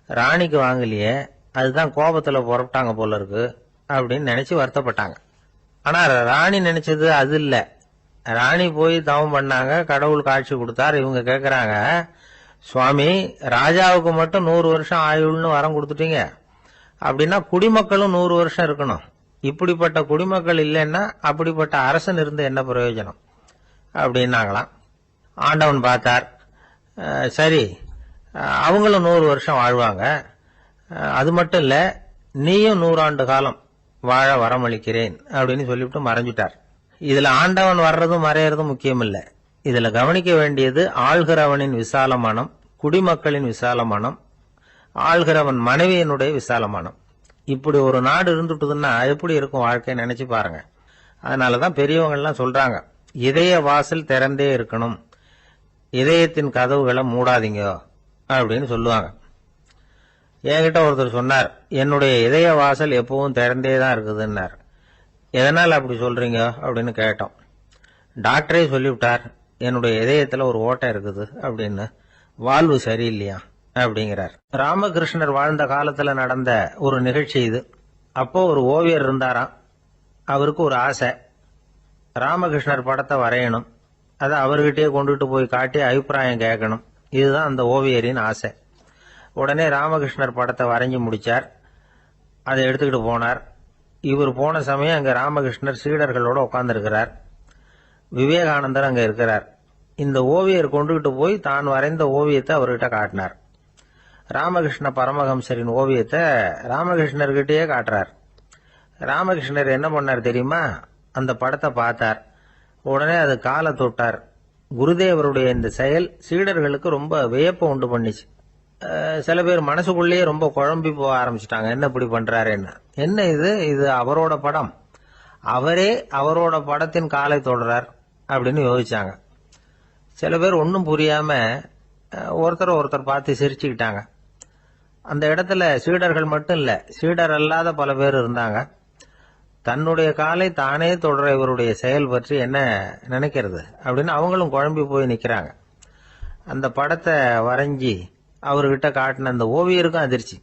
ராணிக்கு வாங்கலையே, அதுதான் கோபத்துல புறப்பட்டாங்க போல இருக்கு அப்படின்னு நினைச்சு வருத்தப்பட்டாங்க. ஆனா ராணி நினைச்சது அது இல்ல. ராணி போய் தவம் பண்ணாங்க, கடவுள் காட்சி கொடுத்தார். இவங்க கேக்குறாங்க, சுவாமி, ராஜாவுக்கு மட்டும் 100 வருஷம் ஆயுள்னு வரம் கொடுத்துட்டீங்க, அப்படின்னா குடிமக்களும் 100 வருஷம் இருக்கணும். இப்படிப்பட்ட குடிமக்கள் இல்லைன்னா அப்படிப்பட்ட அரசன் இருந்து என்ன பிரயோஜனம் அப்படின்னாங்களாம். ஆண்டவன் பார்த்தார், சரி அவங்களும் 100 வருஷம் வாழ்வாங்க, அது மட்டும் இல்ல நீயும் 100 ஆண்டு காலம் வாழ வரமளிக்கிறேன் அப்படின்னு சொல்லிவிட்டு மறைஞ்சிட்டார். இதுல ஆண்டவன் வர்றதும் மறையறதும் முக்கியம் இல்ல. இதுல கவனிக்க வேண்டியது ஆள்கிறவனின் விசால மனம், குடிமக்களின் விசால மனம், ஆள்கிறவன் மனைவியினுடைய விசால மனம். இப்படி ஒரு நாடு இருந்துட்டுதுன்னா எப்படி இருக்கும் வாழ்க்கை நினைச்சு பாருங்க. அதனாலதான் பெரியவங்க எல்லாம் சொல்றாங்க, இதய வாசல் திறந்தே இருக்கணும், இதயத்தின் கதவுகளை மூடாதீங்க அப்படின்னு சொல்லுவாங்க. என்கிட்ட ஒருத்தர் சொன்னார், என்னுடைய இதய வாசல் எப்பவும் திறந்தே தான் இருக்குதுன்னார். எதனால் அப்படி சொல்றீங்க அப்படின்னு கேட்டோம். டாக்டரே சொல்லிவிட்டார், என்னுடைய இதயத்துல ஒரு ஓட்டை இருக்குது அப்படின்னு, வாழ்வு சரியில்லையா அப்படிங்கிறார். ராமகிருஷ்ணர் வாழ்ந்த காலத்துல நடந்த ஒரு நிகழ்ச்சி இது. அப்போ ஒரு ஓவியர் இருந்தாராம். அவருக்கு ஒரு ஆசை, ராமகிருஷ்ணர் படத்தை வரையணும், அதை அவர்கிட்டயே கொண்டுட்டு போய் காட்டி அபிப்பிராயம் கேட்கணும். இதுதான் அந்த ஓவியரின் ஆசை. உடனே ராமகிருஷ்ணர் படத்தை வரைஞ்சி முடிச்சார். அதை எடுத்துக்கிட்டு போனார். இவர் போன சமயம் அங்க ராமகிருஷ்ணர் சீடர்களோட உட்கார்ந்துருக்கிறார். விவேகானந்தர் அங்க இருக்கிறார். இந்த ஓவியர் கொண்டுகிட்டு போய் தான் வரைந்த ஓவியத்தை அவர்கிட்ட காட்டினார். ராமகிருஷ்ண பரமஹம்சரின் ஓவியத்தை ராமகிருஷ்ணர்கிட்டயே காட்டுறார். ராமகிருஷ்ணர் என்ன பண்ணார் தெரியுமா? அந்த படத்தை பார்த்தார். உடனே அது காலை தொட்டார். குருதேவருடைய இந்த செயல் சீடர்களுக்கு ரொம்ப வியப்பை உண்டு பண்ணிச்சு. சில பேர் மனசுக்குள்ளேயே ரொம்ப குழம்பி போக ஆரம்பிச்சுட்டாங்க, என்ன இப்படி பண்றாருன்னு. என்ன இது அவரோட படம், அவரே அவரோட படத்தின் காலை தொடுறார் அப்படின்னு யோசிச்சாங்க. சில பேர் ஒன்னும் புரியாம ஒருத்தர் பார்த்து சிரிச்சுக்கிட்டாங்க. அந்த இடத்துல சீடர்கள் மட்டும் இல்ல, சீடர் அல்லாத பல பேர் இருந்தாங்க. தன்னுடைய காலை தானே தொடர இவருடைய செயல் பற்றி என்ன நினைக்கிறது அப்படின்னு அவங்களும் குழம்பி போய் நிக்கிறாங்க. அந்த படத்தை வரைஞ்சி அவர்கிட்ட காட்டின அந்த ஓவியருக்கும் அதிர்ச்சி.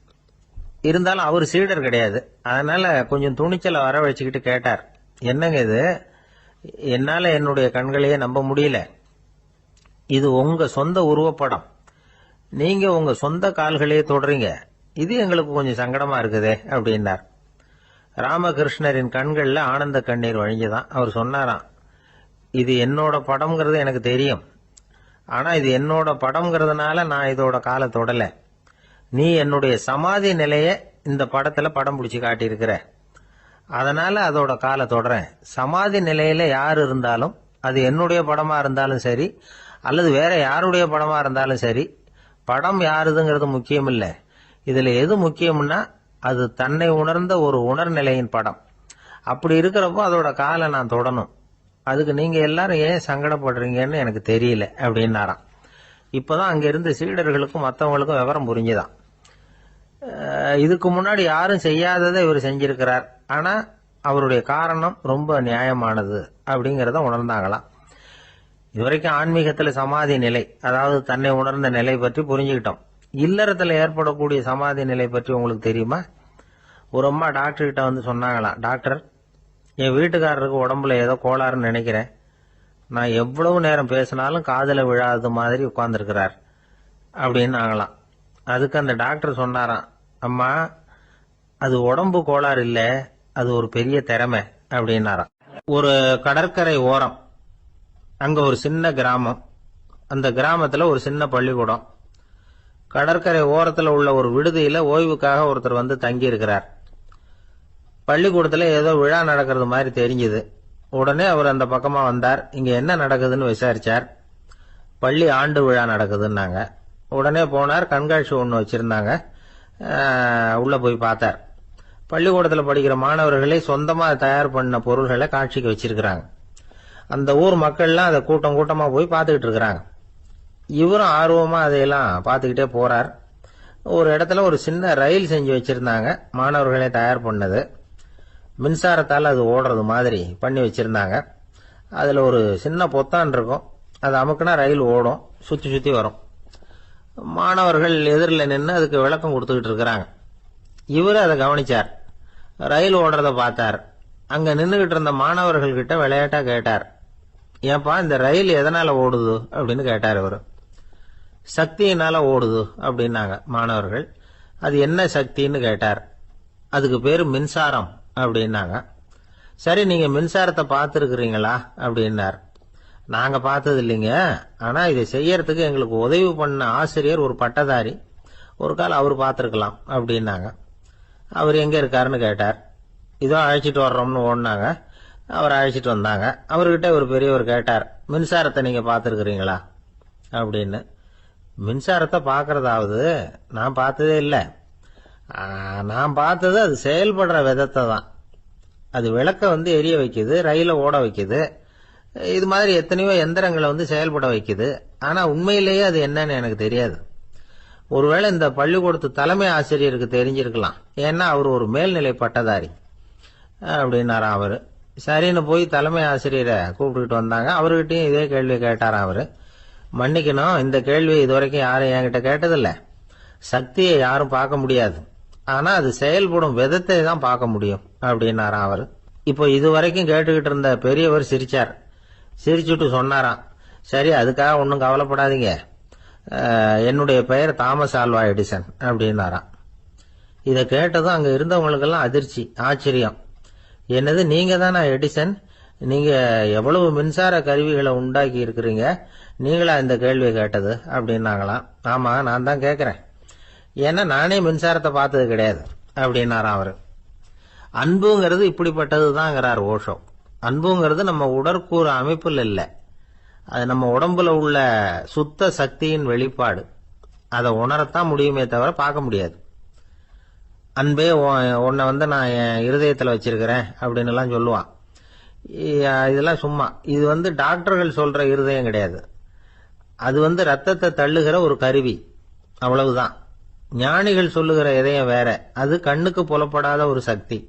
இருந்தாலும் அவர் சீடர் கிடையாது. அதனால கொஞ்சம் துணிச்சலை வர வச்சுக்கிட்டு கேட்டார், என்னங்க இது, என்னால என்னுடைய கண்களையே நம்ப முடியல, இது உங்க சொந்த உருவப்படம், நீங்க உங்க சொந்த கால்களையே தொடறீங்க, இது எங்களுக்கு கொஞ்சம் சங்கடமா இருக்குதே அப்படின்னார். ராமகிருஷ்ணரின் கண்கள்ல ஆனந்த கண்ணீர் வழிஞ்சுதான். அவர் சொன்னாராம், இது என்னோட படம்ங்கிறது எனக்கு தெரியும், ஆனா இது என்னோட படம்ங்கிறதுனால நான் இதோட காலை தொடல, நீ என்னுடைய சமாதி நிலைய இந்த படத்துல படம் பிடிச்சு காட்டியிருக்கிற, அதனால அதோட காலை தொடறேன். சமாதி நிலையில யார் இருந்தாலும், அது என்னுடைய படமா இருந்தாலும் சரி அல்லது வேற யாருடைய படமா இருந்தாலும் சரி, படம் யாருதுங்கிறது முக்கியம் இல்ல. இதுல எது முக்கியம்னா அது தன்னை உணர்ந்த ஒரு உணர்நிலையின் படம். அப்படி இருக்கிறப்போ அதோட காலை நான் தொடணும். அதுக்கு நீங்க எல்லாரும் ஏன் சங்கடப்படுறீங்கன்னு எனக்கு தெரியல அப்படின்னாராம். இப்பதான் அங்க இருந்து சீடர்களுக்கும் மற்றவங்களுக்கும் விவரம் புரிஞ்சுதான். இதுக்கு முன்னாடி யாரும் செய்யாததை இவர் செஞ்சிருக்கிறார், ஆனா அவருடைய காரணம் ரொம்ப நியாயமானது அப்படிங்கறத உணர்ந்தாங்களாம். இதுவரைக்கும் ஆன்மீகத்துல சமாதி நிலை, அதாவது தன்னை உணர்ந்த நிலை பற்றி புரிஞ்சுக்கிட்டோம். இல்லறத்துல ஏற்படக்கூடிய சமாதி நிலை பற்றி உங்களுக்கு தெரியுமா? ஒரு அம்மா டாக்டர் கிட்ட வந்து சொன்னாங்களாம், டாக்டர், என் வீட்டுக்காரருக்கு உடம்புல ஏதோ கோளாறுன்னு நினைக்கிறேன். நான் எவ்வளவு நேரம் பேசினாலும் காதுல விழாத மாதிரி உட்கார்ந்துருக்கிறார் அப்படின்னு ஆகலாம். அதுக்கு அந்த டாக்டர் சொன்னாராம், அம்மா, அது உடம்பு கோளாறு இல்ல, அது ஒரு பெரிய திறமை அப்படின்னாராம். ஒரு கடற்கரை ஓரம், அங்க ஒரு சின்ன கிராமம். அந்த கிராமத்துல ஒரு சின்ன பள்ளிக்கூடம். கடற்கரை ஓரத்துல உள்ள ஒரு விடுதியில ஓய்வுக்காக ஒருத்தர் வந்து தங்கி இருக்கிறார். பள்ளிக்கூடத்துல ஏதோ விழா நடக்கிறது மாதிரி தெரிஞ்சது. உடனே அவர் அந்த பக்கமா வந்தார். இங்க என்ன நடக்குதுன்னு விசாரிச்சார். பள்ளி ஆண்டு விழா நடக்குதுன்னாங்க. உடனே போனார். கண்காட்சி ஒன்று வச்சிருந்தாங்க. உள்ள போய் பார்த்தார். பள்ளிக்கூடத்தில் படிக்கிற மாணவர்களே சொந்தமா தயார் பண்ண பொருள்களை காட்சிக்கு வச்சிருக்கிறாங்க. அந்த ஊர் மக்கள்லாம் அதை கூட்டம் கூட்டமா போய் பார்த்துக்கிட்டு இருக்கிறாங்க. இவரும் ஆர்வமா அதையெல்லாம் பார்த்துக்கிட்டே போறார். ஒரு இடத்துல ஒரு சின்ன ரயில் செஞ்சு வச்சிருந்தாங்க, மாணவர்களே தயார் பண்ணது. மின்சாரத்தால் அது ஓடுறது மாதிரி பண்ணி வச்சிருந்தாங்க. அதுல ஒரு சின்ன பொத்தான் இருக்கும், அது அமுக்குனா ரயில் ஓடும், சுத்தி சுத்தி வரும். மாணவர்கள் எதிரில் நின்று அதுக்கு விளக்கம் கொடுத்துக்கிட்டு இருக்கிறாங்க. இவரு அதை கவனிச்சார். ரயில் ஓடுறத பார்த்தார். அங்க நின்றுகிட்டு இருந்த மாணவர்கள் கிட்ட விளையாட்டா கேட்டார், ஏன்பா இந்த ரயில் எதனால ஓடுது அப்படின்னு கேட்டார். இவரு, சக்தியினால ஓடுது அப்படின்னாங்க மாணவர்கள். அது என்ன சக்தின்னு கேட்டார். அதுக்கு பேரு மின்சாரம் அப்படின்னாங்க. சரி, நீங்க மின்சாரத்தை பார்த்துருக்கிறீங்களா அப்படின்னார். நாங்க பார்த்தது இல்லைங்க, ஆனா இதை செய்யறதுக்கு எங்களுக்கு உதவி பண்ண ஆசிரியர் ஒரு பட்டதாரி, ஒரு கால் அவர் பார்த்துருக்கலாம் அப்படின்னாங்க. அவர் எங்க இருக்காருன்னு கேட்டார். இதோ அழைச்சிட்டு வர்றோம்னு ஓடினாங்க. அவர் அழைச்சிட்டு வந்தாங்க. அவர்கிட்ட ஒரு பெரியவர் கேட்டார், மின்சாரத்தை நீங்க பார்த்துருக்கிறீங்களா அப்படின்னு. மின்சாரத்தை பார்க்கறதாவது நான் பார்த்ததே இல்லை. நான் பார்த்தது அது செயல்படுற விதத்தை தான். அது விளக்க வந்து எரிய வைக்குது, ரயில ஓட வைக்குது, இது மாதிரி எத்தனையோ எந்திரங்களை வந்து செயல்பட வைக்குது. ஆனா உண்மையிலேயே அது என்னன்னு எனக்கு தெரியாது. ஒருவேளை இந்த பள்ளிக்கூடத்து தலைமை ஆசிரியருக்கு தெரிஞ்சிருக்கலாம், ஏன்னா அவர் ஒரு மேல்நிலை பட்டதாரி அப்படின்னாராம் அவரு. சரின்னு போய் தலைமை ஆசிரியரை கூப்பிட்டுக்கிட்டு வந்தாங்க. அவர்கிட்டயும் இதே கேள்வி கேட்டாராம் அவரு. மன்னிக்கணும், இந்த கேள்வி இதுவரைக்கும் யாரும் என்கிட்ட கேட்டதில்ல. சக்தியை யாரும் பார்க்க முடியாது, ஆனா அது செயல்படும் விதத்தை தான் பார்க்க முடியும் அப்படின்னாராம் அவரு. இப்போ இதுவரைக்கும் கேட்டுக்கிட்டு இருந்த பெரியவர் சிரிச்சார். சிரிச்சுட்டு சொன்னாராம், சரி, அதுக்காக ஒன்றும் கவலைப்படாதீங்க, என்னுடைய பெயர் தாமஸ் ஆல்வா எடிசன் அப்படின்னாராம். இதை கேட்டதும் அங்க இருந்தவங்களுக்கெல்லாம் அதிர்ச்சி, ஆச்சரியம். என்னது, நீங்க தானா எடிசன்? நீங்க எவ்வளவு மின்சார கருவிகளை உண்டாக்கி இருக்கிறீங்க, நீங்களா இந்த கேள்வியை கேட்டது அப்படின்னாங்களாம். ஆமா, நான் தான் கேட்கிறேன், ஏன்னா நானே மின்சாரத்தை பார்த்தது கிடையாது அப்படின்னாராம் அவரு. அன்புங்கிறது இப்படிப்பட்டதுதாங்கிறார் ஓஷோ. அன்புங்கிறது நம்ம உடற்கூறு அமைப்புல இல்லை, அது நம்ம உடம்புல உள்ள சுத்த சக்தியின் வெளிப்பாடு. அதை உணரத்தான் முடியுமே தவிர பார்க்க முடியாது. அன்பே உன்னை வந்து நான் என் இருதயத்தில் வச்சிருக்கிறேன் அப்படின்னு எல்லாம் சொல்லுவான். இதெல்லாம் சும்மா. இது வந்து டாக்டர்கள் சொல்ற இருதயம் கிடையாது. அது வந்து ரத்தத்தை தள்ளுகிற ஒரு கருவி, அவ்வளவுதான். ஞானிகள் சொல்லுகிற இதயம் வேற, அது கண்ணுக்கு புலப்படாத ஒரு சக்தி.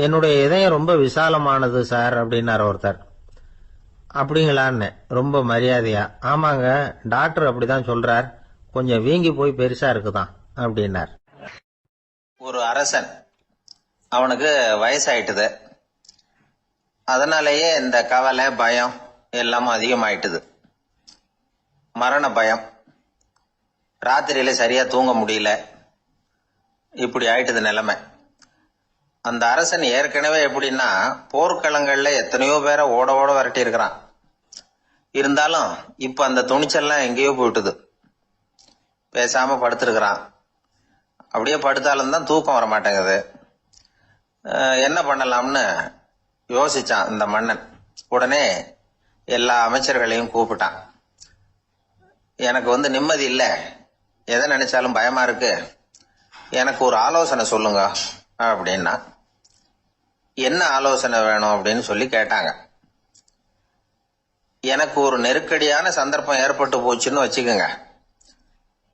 என்னுடைய இதயம் ரொம்ப விசாலமானது சார் அப்படின்னார் ஒருத்தர். அப்படிங்களான்னு ரொம்ப மரியாதையா, ஆமாங்க, டாக்டர் அப்படிதான் சொல்றார், கொஞ்சம் வீங்கி போய் பெருசா இருக்குதான் அப்படின்னார். ஒரு அரசன், அவனுக்கு வயசாயிட்டுது. அதனாலேயே இந்த கவலை, பயம் எல்லாமும் அதிகமாயிட்டுது. மரண பயம், ராத்திரியில சரியா தூங்க முடியல, இப்படி ஆயிட்டுது நிலைமை. அந்த அரசன் ஏற்கனவே எப்படின்னா போர்க்களங்கள்ல எத்தனையோ பேரை ஓட ஓட விரட்டி இருக்கிறான். இருந்தாலும் இப்ப அந்த துணிச்சல்லாம் எங்கேயோ போயிட்டுது. பேசாம படுத்திருக்கிறான். அப்படியே படுத்தாலும் தான் தூக்கம் வர மாட்டேங்குது. என்ன பண்ணலாம்னு யோசிச்சான் இந்த மன்னன். உடனே எல்லா அமைச்சர்களையும் கூப்பிட்டான். எனக்கு வந்து நிம்மதி இல்லை, எதை நினைச்சாலும் பயமா இருக்கு, எனக்கு ஒரு ஆலோசனை சொல்லுங்க அப்படின்னா. என்ன ஆலோசனை வேணும் அப்படின்னு சொல்லி கேட்டாங்க. எனக்கு ஒரு நெருக்கடியான சந்தர்ப்பம் ஏற்பட்டு போச்சுன்னு வச்சுக்கோங்க.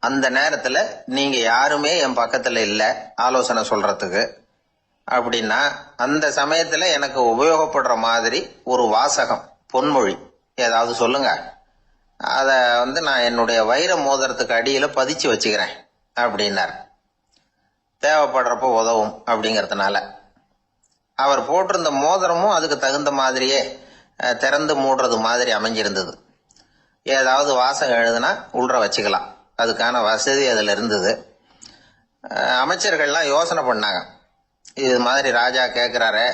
அந்த நேரத்துல நீங்க யாருமே என் பக்கத்துல இல்ல ஆலோசனை சொல்றதுக்கு அப்படின்னா, அந்த சமயத்துல எனக்கு உபயோகப்படுற மாதிரி ஒரு வாசகம், பொன்மொழி ஏதாவது சொல்லுங்க, அத நான் என்னுடைய வைர மோதிரத்துக்கு அடியில பதிச்சு வச்சுக்கிறேன் அப்படின்னார். தேவைப்படுறப்ப உதவும் அப்படிங்கறதுனால. அவர் போட்டிருந்த மோதிரமும் அதுக்கு தகுந்த மாதிரியே திறந்து மூடுறது மாதிரி அமைஞ்சிருந்தது. ஏதாவது வாசகம் எழுதுனா உள்ற வச்சுக்கலாம், அதுக்கான வசதி அதுல இருந்தது. அமைச்சர்கள்லாம் யோசனை பண்ணாங்க, இது மாதிரி ராஜா கேட்கிறாரே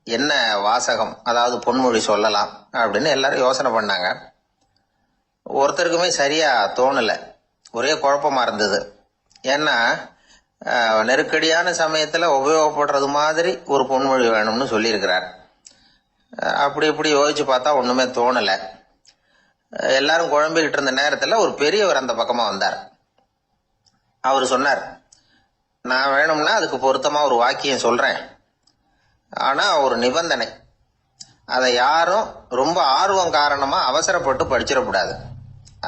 என்ன வாசகம், அதாவது பொன்மொழி சொல்லலாம் அப்படின்னு எல்லாரும் யோசனை பண்ணாங்க. ஒருத்தருக்குமே சரியா தோணல, ஒரே குழப்பமா இருந்தது. ஏன்னா நெருக்கடியான சமயத்துல உபயோகப்படுறது மாதிரி ஒரு பொன்மொழி வேணும்னு சொல்லியிருக்கிறார். அப்படி இப்படி யோசிச்சு பார்த்தா ஒண்ணுமே தோணல. எல்லாரும் குழம்பிக்கிட்டு இருந்த நேரத்துல ஒரு பெரியவர் அந்த பக்கமா வந்தார். அவர் சொன்னார், நான் வேணும்னா அதுக்கு பொருத்தமா ஒரு வாக்கியம் சொல்றேன், ஆனா ஒரு நிபந்தனை. அதை யாரும் ரொம்ப ஆர்வம் காரணமா அவசரப்பட்டு படிச்சிடக்கூடாது.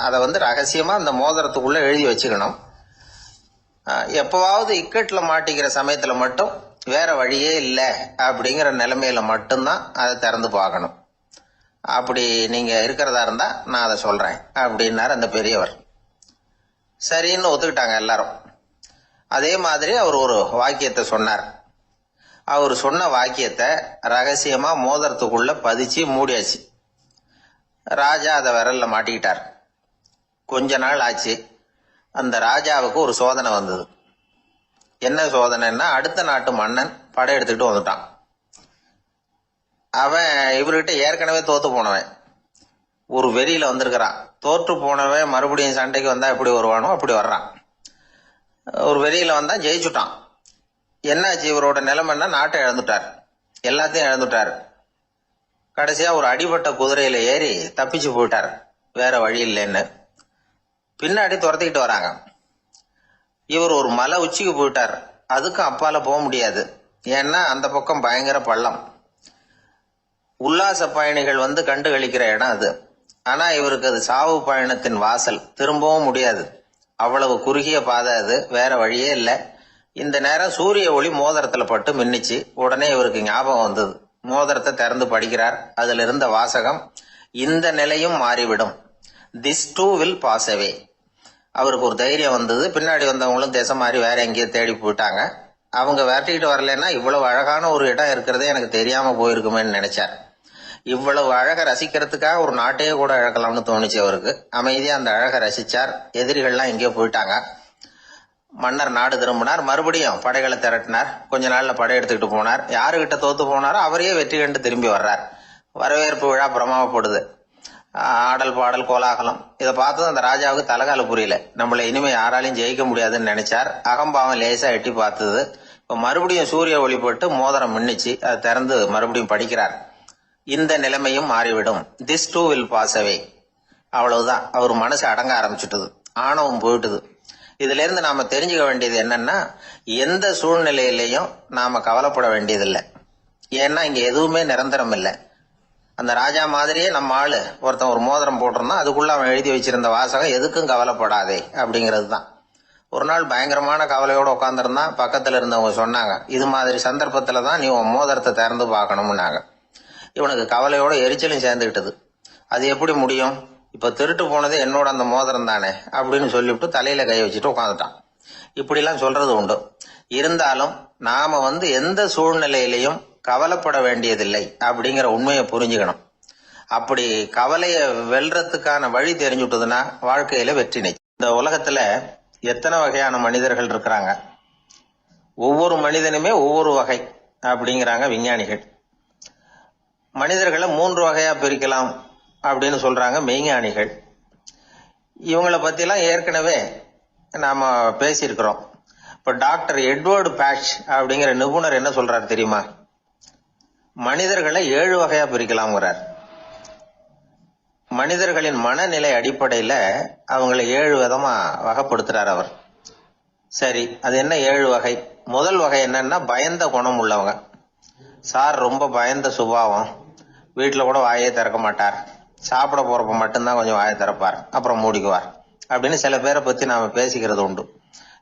அதை ரகசியமா அந்த மோதிரத்துக்குள்ள எழுதி வச்சுக்கணும். எப்பவாவது இக்கட்ல மாட்டிக்கிற சமயத்துல மட்டும் வேற வழியே இல்லை அப்படிங்கிற நிலைமையில மட்டும்தான் அதை திறந்து பார்க்கணும். அப்படி நீங்க இருக்கிறதா இருந்தா நான் அதை சொல்றேன் அப்படின்னாரு அந்த பெரியவர். சரின்னு ஒத்துக்கிட்டாங்க எல்லாரும். அதே மாதிரி அவர் ஒரு வாக்கியத்தை சொன்னார். அவர் சொன்ன வாக்கியத்தை ரகசியமா மோதிரத்துக்குள்ள பதிச்சு மூடியாச்சு. ராஜா அதை விரல்ல மாட்டிக்கிட்டார். கொஞ்ச நாள் ஆச்சு. அந்த ராஜாவுக்கு ஒரு சோதனை வந்தது. என்ன சோதனைன்னா, அடுத்த நாட்டு மன்னன் படையெடுத்துக்கிட்டு வந்துட்டான். அவன் இவர்கிட்ட ஏற்கனவே தோத்து போனவன், ஒரு வெறியில வந்திருக்கிறான். தோற்று போனவன் மறுபடியும் சண்டைக்கு வந்தா எப்படி வருவானோ அப்படி வர்றான். ஒரு வெறியில வந்தா ஜெயிச்சுட்டான். என்னாச்சு இவரோட நிலைமைன்னா, நாட்டை இழந்துட்டார், எல்லாத்தையும் இழந்துட்டார். கடைசியா ஒரு அடிபட்ட குதிரையில ஏறி தப்பிச்சு போயிட்டார், வேற வழி இல்லைன்னு. பின்னாடி துரத்திக்கிட்டு வராங்க. இவர் ஒரு மலை உச்சிக்கு போயிட்டார், அதுக்கும் அப்பால போக முடியாது. ஏன்னா அந்த பக்கம் பயங்கர பள்ளம். உல்லாச பயணிகள் கண்டு கழிக்கிற இடம் அது. ஆனா இவருக்கு அது சாவு பயணத்தின் வாசல், திரும்பவும் முடியாது. அவ்வளவு குறுகிய பாதை அது, வேற வழியே இல்லை. இந்த நேரம் சூரிய ஒளி மோதிரத்துல பட்டு மின்னிச்சு. உடனே இவருக்கு ஞாபகம் வந்தது. மோதிரத்தை திறந்து படிக்கிறார். அதுல இருந்த வாசகம், இந்த நிலையும் மாறிவிடும், this too will pass away. அவருக்கு ஒரு தைரியம் வந்தது. பின்னாடி வந்தவங்களும் திசை மாறி வேற எங்கேயோ தேடி போயிட்டாங்க. அவங்க விரட்டிக்கிட்டு வரலன்னா இவ்வளவு அழகான ஒரு இடம் இருக்கிறதே எனக்கு தெரியாம போயிருக்குமேன்னு நினைச்சார். இவ்வளவு அழகை ரசிக்கிறதுக்காக ஒரு நாட்டையே கூட இழக்கலாம்னு தோணுச்சு அவருக்கு. அமைதியா அந்த அழகை ரசிச்சார். எதிரிகள்லாம் எங்கேயோ போயிட்டாங்க. மன்னர் நாடு திரும்பினார். மறுபடியும் படைகளை திரட்டினார். கொஞ்ச நாள்ல படை எடுத்துக்கிட்டு போனார். யாருகிட்ட தோத்து போனாரோ அவரையே வெற்றி கண்டு திரும்பி வர்றார். வரவேற்பு விழா பிரமாவப்படுது. ஆடல் பாடல் கோலாகலம். இதை பார்த்ததும் அந்த ராஜாவுக்கு தலகால புரியல. நம்மளை இனிமே யாராலையும் ஜெயிக்க முடியாதுன்னு நினைச்சார். அகம்பாவம் லேசா எட்டி பார்த்தது. இப்ப மறுபடியும் சூரிய ஒளிப்பட்டு மோதிரம் மின்னிச்சு. அதை திறந்து மறுபடியும் படிக்கிறார். இந்த நிலைமையும் மாறிவிடும், this too will pass away. அவ்வளவுதான். அவர் மனசு அடங்க ஆரம்பிச்சுட்டது, ஆணவம் போயிட்டுது. இதுல இருந்து நாம தெரிஞ்சுக்க வேண்டியது என்னன்னா, எந்த சூழ்நிலையிலையும் நாம கவலைப்பட வேண்டியதில்லை. ஏன்னா இங்க எதுவுமே நிரந்தரம் இல்லை. அந்த ராஜா மாதிரியே நம்ம ஆளு ஒருத்தன் ஒரு மோதிரம் போட்டிருந்தான், அதுக்குள்ள அவன் எழுதி வச்சிருந்த வாசகம் எதுக்கும் கவலைப்படாதே அப்படிங்கிறது தான். ஒரு நாள் பயங்கரமான கவலையோட உட்காந்துருந்தான். பக்கத்துல இருந்தவங்க சொன்னாங்க, இது மாதிரி சந்தர்ப்பத்துலதான் நீ உன் மோதிரத்தை திறந்து பார்க்கணும்னாங்க. இவனுக்கு கவலையோட எரிச்சலும் சேர்ந்துகிட்டது. அது எப்படி முடியும், இப்ப திருட்டு போனது என்னோட அந்த மோதிரம் தானே அப்படின்னு சொல்லிவிட்டு தலையில கை வச்சுட்டு உட்காந்துட்டான். இப்படிலாம் சொல்றது உண்டு. இருந்தாலும் நாம எந்த சூழ்நிலையிலையும் கவலைப்பட வேண்டியதில்லை அப்படிங்கிற உண்மையை புரிஞ்சுக்கணும். அப்படி கவலைய வெல்றதுக்கான வழி தெரிஞ்சுட்டதுன்னா வாழ்க்கையில வெற்றி நிச்சயம். இந்த உலகத்துல எத்தனை வகையான மனிதர்கள் இருக்கிறாங்க, ஒவ்வொரு மனிதனுமே ஒவ்வொரு வகை அப்படிங்கிறாங்க விஞ்ஞானிகள். மனிதர்களை 3 வகையா பிரிக்கலாம் அப்படின்னு சொல்றாங்க மெய்ஞானிகள். இவங்களை பத்திலாம் ஏற்கனவே நாம பேசியிருக்கிறோம். இப்ப டாக்டர் எட்வர்டு பேட்ச் அப்படிங்கிற நிபுணர் என்ன சொல்றாரு தெரியுமா? மனிதர்களை 7 வகையா பிரிக்கலாம்ங்கிறார். மனிதர்களின் மனநிலை அடிப்படையில அவங்களை 7 விதமா வகைப்படுத்துறார் அவர். சரி, அது என்ன 7 வகை? முதல் வகை என்னன்னா, பயந்த குணம் உள்ளவங்க. சார் ரொம்ப பயந்த சுபாவம், வீட்டுல கூட வாயே திறக்க மாட்டார், சாப்பிட போறப்ப மட்டும்தான் கொஞ்சம் வாயை திறப்பார், அப்புறம் மூடிக்குவார் அப்படின்னு சில பேரை பத்தி நாம பேசிக்கிறது உண்டு.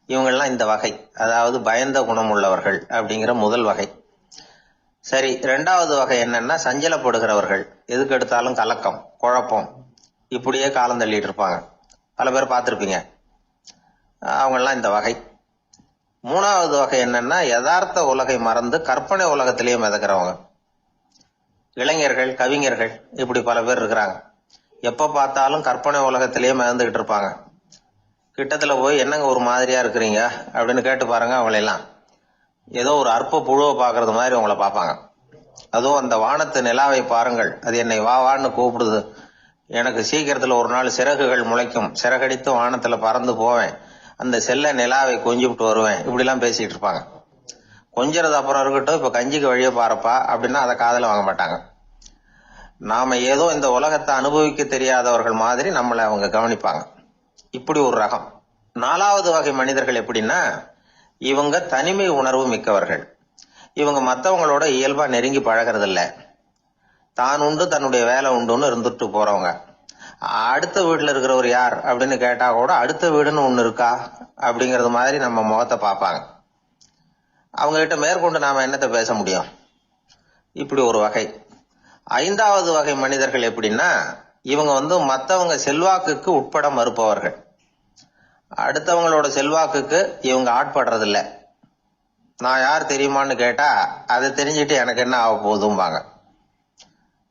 இவங்கெல்லாம் இந்த வகை, அதாவது பயந்த குணம் உள்ளவர்கள் அப்படிங்கிற முதல் வகை. சரி, 2வது வகை என்னன்னா சஞ்சலப்படுகிறவர்கள். எதுக்கு எடுத்தாலும் கலக்கம், குழப்பம், இப்படியே காலம் தள்ளிட்டு இருப்பாங்க. பல பேர் பார்த்துருப்பீங்க. அவங்கெல்லாம் இந்த வகை. 3வது வகை என்னன்னா யதார்த்த உலகை மறந்து கற்பனை உலகத்திலேயே மிதக்கிறவங்க. இளைஞர்கள், கவிஞர்கள், இப்படி பல பேர் இருக்கிறாங்க. எப்ப பார்த்தாலும் கற்பனை உலகத்திலேயே மிதந்துகிட்டு இருப்பாங்க. கிட்டத்துல போய் என்னங்க ஒரு மாதிரியா இருக்கிறீங்க அப்படின்னு கேட்டு பாருங்க, அவங்களெல்லாம் ஏதோ ஒரு அற்ப புழுவை பாக்குறது மாதிரி அவங்கள பார்ப்பாங்க. அதுவும் அந்த வானத்து நிலாவை பாருங்கள், அது என்னை வா வான்னு கூப்பிடுது, எனக்கு சீக்கிரத்துல ஒரு நாள் சிறகுகள் முளைக்கும், சிறகடித்து வானத்துல பறந்து போவேன், அந்த செல்ல நிலாவை கொஞ்சிவிட்டு வருவேன், இப்படி எல்லாம் பேசிட்டு இருப்பாங்க. கொஞ்சிறது அப்புறம் இருக்கட்டும், இப்ப கஞ்சிக்கு வழியே பாருப்பா அப்படின்னா அதை காதுல வாங்க மாட்டாங்க. நாம ஏதோ இந்த உலகத்தை அனுபவிக்க தெரியாதவர்கள் மாதிரி நம்மளை அவங்க கவனிப்பாங்க. இப்படி ஒரு ரகம். 4வது வகை மனிதர்கள் எப்படின்னா, இவங்க தனிமை உணர்வு மிக்கவர்கள். இவங்க மற்றவங்களோட இயல்பா நெருங்கி பழகிறது இல்ல, தான் உண்டு தன்னுடைய வேலை உண்டுன்னு இருந்துட்டு போறவங்க. அடுத்த வீட்டுல இருக்கிறவர் யார் அப்படின்னு கேட்டா கூட அடுத்த வீடுன்னு ஒண்ணு இருக்கா அப்படிங்கறது மாதிரி நம்ம முகத்தை பார்ப்பாங்க. அவங்க கிட்ட மேற்கொண்டு நாம என்னத்தை பேச முடியும்? இப்படி ஒரு வகை. 5வது வகை மனிதர்கள் எப்படின்னா, இவங்க மத்தவங்க செல்வாக்குக்கு உட்பட மறுப்பவர்கள். அடுத்தவங்களோட செல்வாக்குக்கு இவங்க ஆட்படுறதில்ல. நான் யார் தெரியுமான்னு கேட்டா அதை தெரிஞ்சுட்டு எனக்கு என்ன ஆக போகுதும்பாங்க.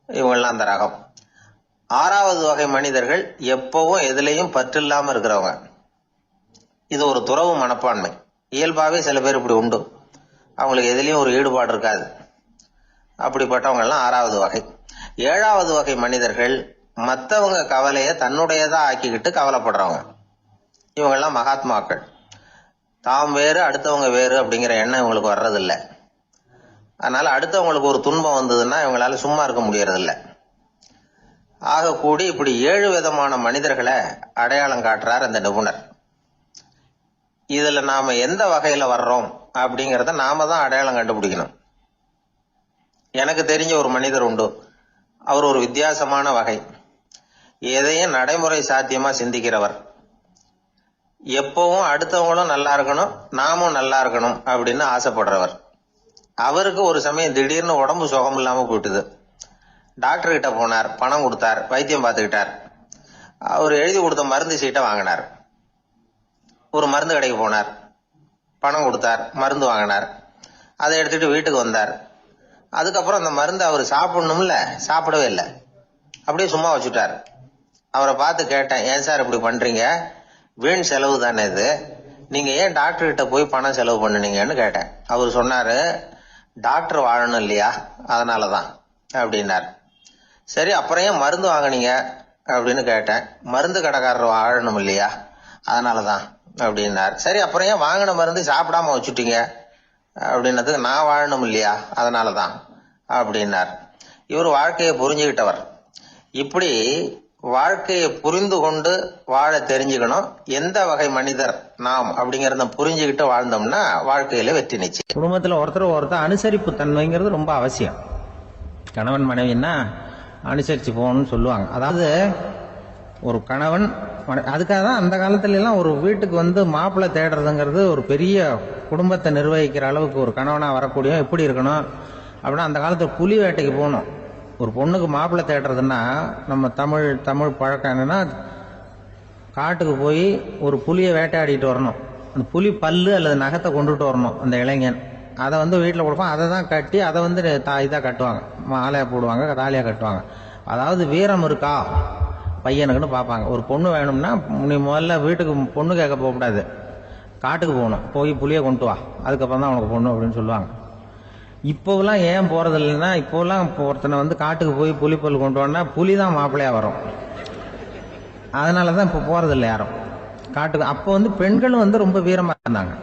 இவங்கெல்லாம் அந்த ரகம். 6வது வகை மனிதர்கள் எப்பவும் எதுலையும் பற்றில்லாம இருக்கிறவங்க. இது ஒரு துறவு மனப்பான்மை. இயல்பாவே சில பேர் இப்படி உண்டு, அவங்களுக்கு எதுலயும் ஒரு ஈடுபாடு இருக்காது. அப்படிப்பட்டவங்க எல்லாம் 6வது வகை. 7வது வகை மனிதர்கள் மற்றவங்க கவலைய தன்னுடையதா ஆக்கிக்கிட்டு கவலைப்படுறவங்க. இவங்கெல்லாம் மகாத்மாக்கள். தாம் வேறு அடுத்தவங்க வேறு அப்படிங்கிற எண்ணம் இவங்களுக்கு வர்றதில்லை. அதனால அடுத்தவங்களுக்கு ஒரு துன்பம் வந்ததுன்னா இவங்களால சும்மா இருக்க முடியறதில்லை. ஆக கூடி இப்படி 7 விதமான மனிதர்களை அடையாளம் காட்டுறார் அந்த நிபுணர். இதுல நாம எந்த வகையில வர்றோம் அப்படிங்கறத நாம தான் அடையாளம் கண்டுபிடிக்கணும். எனக்கு தெரிஞ்ச ஒரு மனிதர் உண்டு. அவர் ஒரு வித்தியாசமான வகை. எதையும் நடைமுறை சாத்தியமா சிந்திக்கிறவர். எப்பவும் அடுத்தவங்களும் நல்லா இருக்கணும், நாமும் நல்லா இருக்கணும் அப்படின்னு ஆசைப்படுறவர். அவருக்கு ஒரு சமயம் திடீர்னு உடம்பு சுகம் இல்லாம போயிட்டுது. டாக்டர் கிட்ட போனார், பணம் கொடுத்தார், வைத்தியம் பார்த்துக்கிட்டார். அவர் எழுதி கொடுத்த மருந்து சீட்டை வாங்கினார். ஒரு மருந்து கடைக்கு போனார், பணம் கொடுத்தார், மருந்து வாங்கினார். அதை எடுத்துட்டு வீட்டுக்கு வந்தார். அதுக்கப்புறம் அந்த மருந்து அவர் சாப்பிடணும்ல, சாப்பிடவே இல்லை, அப்படியே சும்மா வச்சுட்டார். அவரை பார்த்து கேட்டேன், ஏன் சார் இப்படி பண்றீங்க, வீண் செலவு தானே இது, நீங்க ஏன் டாக்டர் கிட்ட போய் பணம் செலவு பண்ணுனீங்கன்னு கேட்டேன். அவர் சொன்னாரு, டாக்டர் வாழணும் இல்லையா, அதனாலதான் அப்படின்னார். சரி, அப்புறம் ஏன் மருந்து வாங்கினீங்க அப்படின்னு கேட்டேன். மருந்து கடைக்காரர் வாழணும் இல்லையா, அதனாலதான் அப்படின்னார். சரி, அப்புறம் ஏன் வாங்கின மருந்து சாப்பிடாம வச்சுட்டீங்க அப்படின்னதுக்கு, நான் வாழணும் இல்லையா அதனாலதான் அப்படின்னார். இவர் வாழ்க்கையை புரிஞ்சுக்கிட்டவர். இப்படி வாழ்க்கையை புரிந்து கொண்டு வாழ தெரிஞ்சுக்கணும். எந்த வகை மனிதர் நாம் அப்படிங்கறத புரிஞ்சுக்கிட்டு வாழ்ந்தோம்னா வாழ்க்கையில வெற்றி நிச்சயம். குடும்பத்துல ஒருத்தர் அனுசரிப்பு தன்மைங்கிறது ரொம்ப அவசியம். கணவன் மனைவின்னா அனுசரிச்சு போகணும்னு சொல்லுவாங்க. அதாவது ஒரு கணவன், அதுக்காக தான் அந்த காலத்துல எல்லாம் ஒரு வீட்டுக்கு மாப்பிள்ளை தேடுறதுங்கிறது ஒரு பெரிய குடும்பத்தை நிர்வகிக்கிற அளவுக்கு ஒரு கணவனா வரக்கூடிய எப்படி இருக்கணும் அப்படின்னா, அந்த காலத்துல புலி வேட்டைக்கு போகணும். ஒரு பொண்ணுக்கு மாப்பிள்ளை தேடுறதுன்னா நம்ம தமிழ் பழக்கம் என்னன்னா, காட்டுக்கு போய் ஒரு புலியை வேட்டையாடிட்டு வரணும். அந்த புலி பல்லு அல்லது நகத்தை கொண்டுட்டு வரணும் அந்த இளைஞன். அதை வீட்டில் கொடுப்பான். அதை தான் கட்டி அதை இதாக கட்டுவாங்க, மாலையா போடுவாங்க, தாலியா கட்டுவாங்க. அதாவது வீரம் இருக்கா பையனுக்குன்னு பார்ப்பாங்க. ஒரு பொண்ணு வேணும்னா நீ முதல்ல வீட்டுக்கு பொண்ணு கேட்க போகக்கூடாது, காட்டுக்கு போகணும், போய் புளியை கொண்டு வா, அதுக்கப்புறம் தான் உனக்கு பொண்ணு அப்படின்னு சொல்லுவாங்க. இப்போலாம் ஏன் போறது இல்லைன்னா, இப்போலாம் ஒருத்தனை காட்டுக்கு போய் புலிப்பல் கொண்டு வரனா புலி தான் மாப்பிள்ளையா வரும். அதனாலதான் இப்போ போறது இல்லை யாரும் காட்டுக்கு. அப்போ பெண்களும் ரொம்ப வீரமா இருந்தாங்க.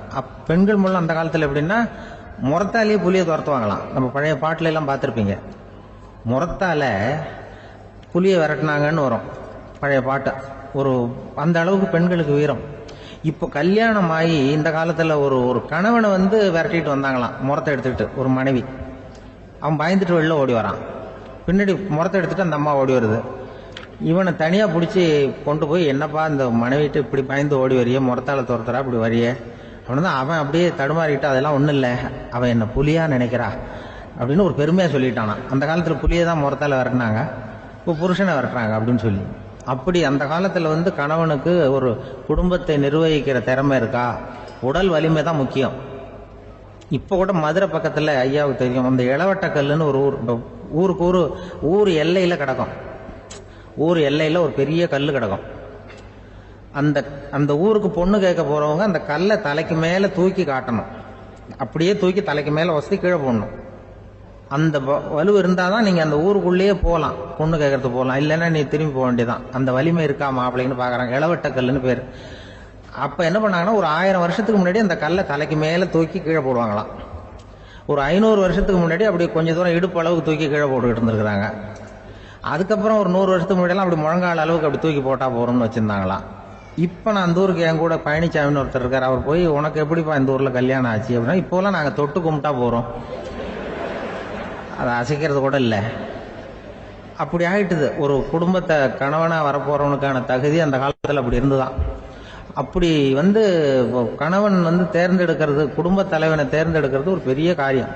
பெண்கள் மூலம் அந்த காலத்துல எப்படின்னா, முறத்தாலேயே புலியை துரத்துவாங்களாம். நம்ம பழைய பாட்டுல எல்லாம் பார்த்திருப்பீங்க. முறத்தால புலியை விரட்டினாங்கன்னு வரும் பழைய பாட்டு. ஒரு அந்த அளவுக்கு பெண்களுக்கு வீரம். இப்போ கல்யாணம் ஆகி இந்த காலத்துல ஒரு கணவனை விரட்டிட்டு வந்தாங்களாம் முறத்தை எடுத்துக்கிட்டு. ஒரு மனைவி, அவன் பயந்துட்டு வெளில ஓடி வரான். பின்னாடி முறத்தை எடுத்துட்டு அந்த அம்மா ஓடி வருது. இவனை தனியா பிடிச்சி கொண்டு போய், என்னப்பா இந்த மனைவிட்டு இப்படி பயந்து ஓடி வரிய, முறத்தால துரத்துறா இப்படி வரிய அப்படின்னா, அவன் அப்படியே தடுமாறிக்கிட்டு, அதெல்லாம் ஒண்ணும் இல்லை, அவன் என்ன புலியா நினைக்கிறா, அப்படின்னு ஒரு பெருமையாக சொல்லிட்டானா. அந்த காலத்தில் புலியை தான் முறத்தால் விரட்டினாங்க, இப்போ புருஷனை விரட்டுறாங்க அப்படின்னு சொல்லி. அப்படி அந்த காலத்தில் வந்து கணவனுக்கு ஒரு குடும்பத்தை நிர்வகிக்கிற திறமை இருக்கா, உடல் வலிமை தான் முக்கியம். இப்போ கூட மதுரை பக்கத்தில் ஐயாவுக்கு தெரியும், அந்த இளவட்டக்கல்லுன்னு ஒரு ஊருக்கு ஊர் எல்லையில் கிடக்கும். ஊர் எல்லையில் ஒரு பெரிய கல் கிடக்கும். அந்த ஊருக்கு பொண்ணு கேட்க போகிறவங்க அந்த கல்லை தலைக்கு மேலே தூக்கி காட்டணும். அப்படியே தூக்கி தலைக்கு மேலே வசதி கீழே போடணும். அந்த வலு இருந்தால் தான் நீங்கள் அந்த ஊருக்குள்ளேயே போகலாம், பொண்ணு கேட்கறது போகலாம். இல்லைன்னா நீ திரும்பி போக வேண்டியதான். அந்த வலிமை இருக்கா மாப்பிள்ளைன்னு பார்க்குறாங்க. இளவட்டக்கல்லுன்னு பேர். அப்போ என்ன பண்ணாங்கன்னா, ஒரு 1000 வருஷத்துக்கு முன்னாடி அந்த கல்லை தலைக்கு மேலே தூக்கி கீழே போடுவாங்களாம். ஒரு 500 வருஷத்துக்கு முன்னாடி அப்படி கொஞ்சம் தூரம் இடுப்பு அளவுக்கு தூக்கி கீழே போட்டுக்கிட்டு இருந்திருக்கிறாங்க. அதுக்கப்புறம் ஒரு 100 வருஷத்துக்கு முன்னாடியெல்லாம் அப்படி முழங்கால அளவுக்கு அப்படி தூக்கி போட்டால் போகிறோம்னு வச்சுருந்தாங்களாம். இப்போ நான் அந்த ஊருக்கு என் கூட பழனிசாமின்னு ஒருத்தர் இருக்கார். அவர் போய், உனக்கு எப்படிப்பா இந்த ஊரில் கல்யாணம் ஆச்சு அப்படின்னா, இப்போலாம் நாங்கள் தொட்டு கும்பிட்டா போகிறோம், அதை அசைக்கிறது கூட இல்லை. அப்படி ஆகிட்டுது. ஒரு குடும்பத்தை கணவனாக வரப்போகிறவனுக்கான தகுதி அந்த காலத்தில் அப்படி இருந்துதான். அப்படி வந்து கணவன் வந்து தேர்ந்தெடுக்கிறது, குடும்ப தலைவனை தேர்ந்தெடுக்கிறது ஒரு பெரிய காரியம்.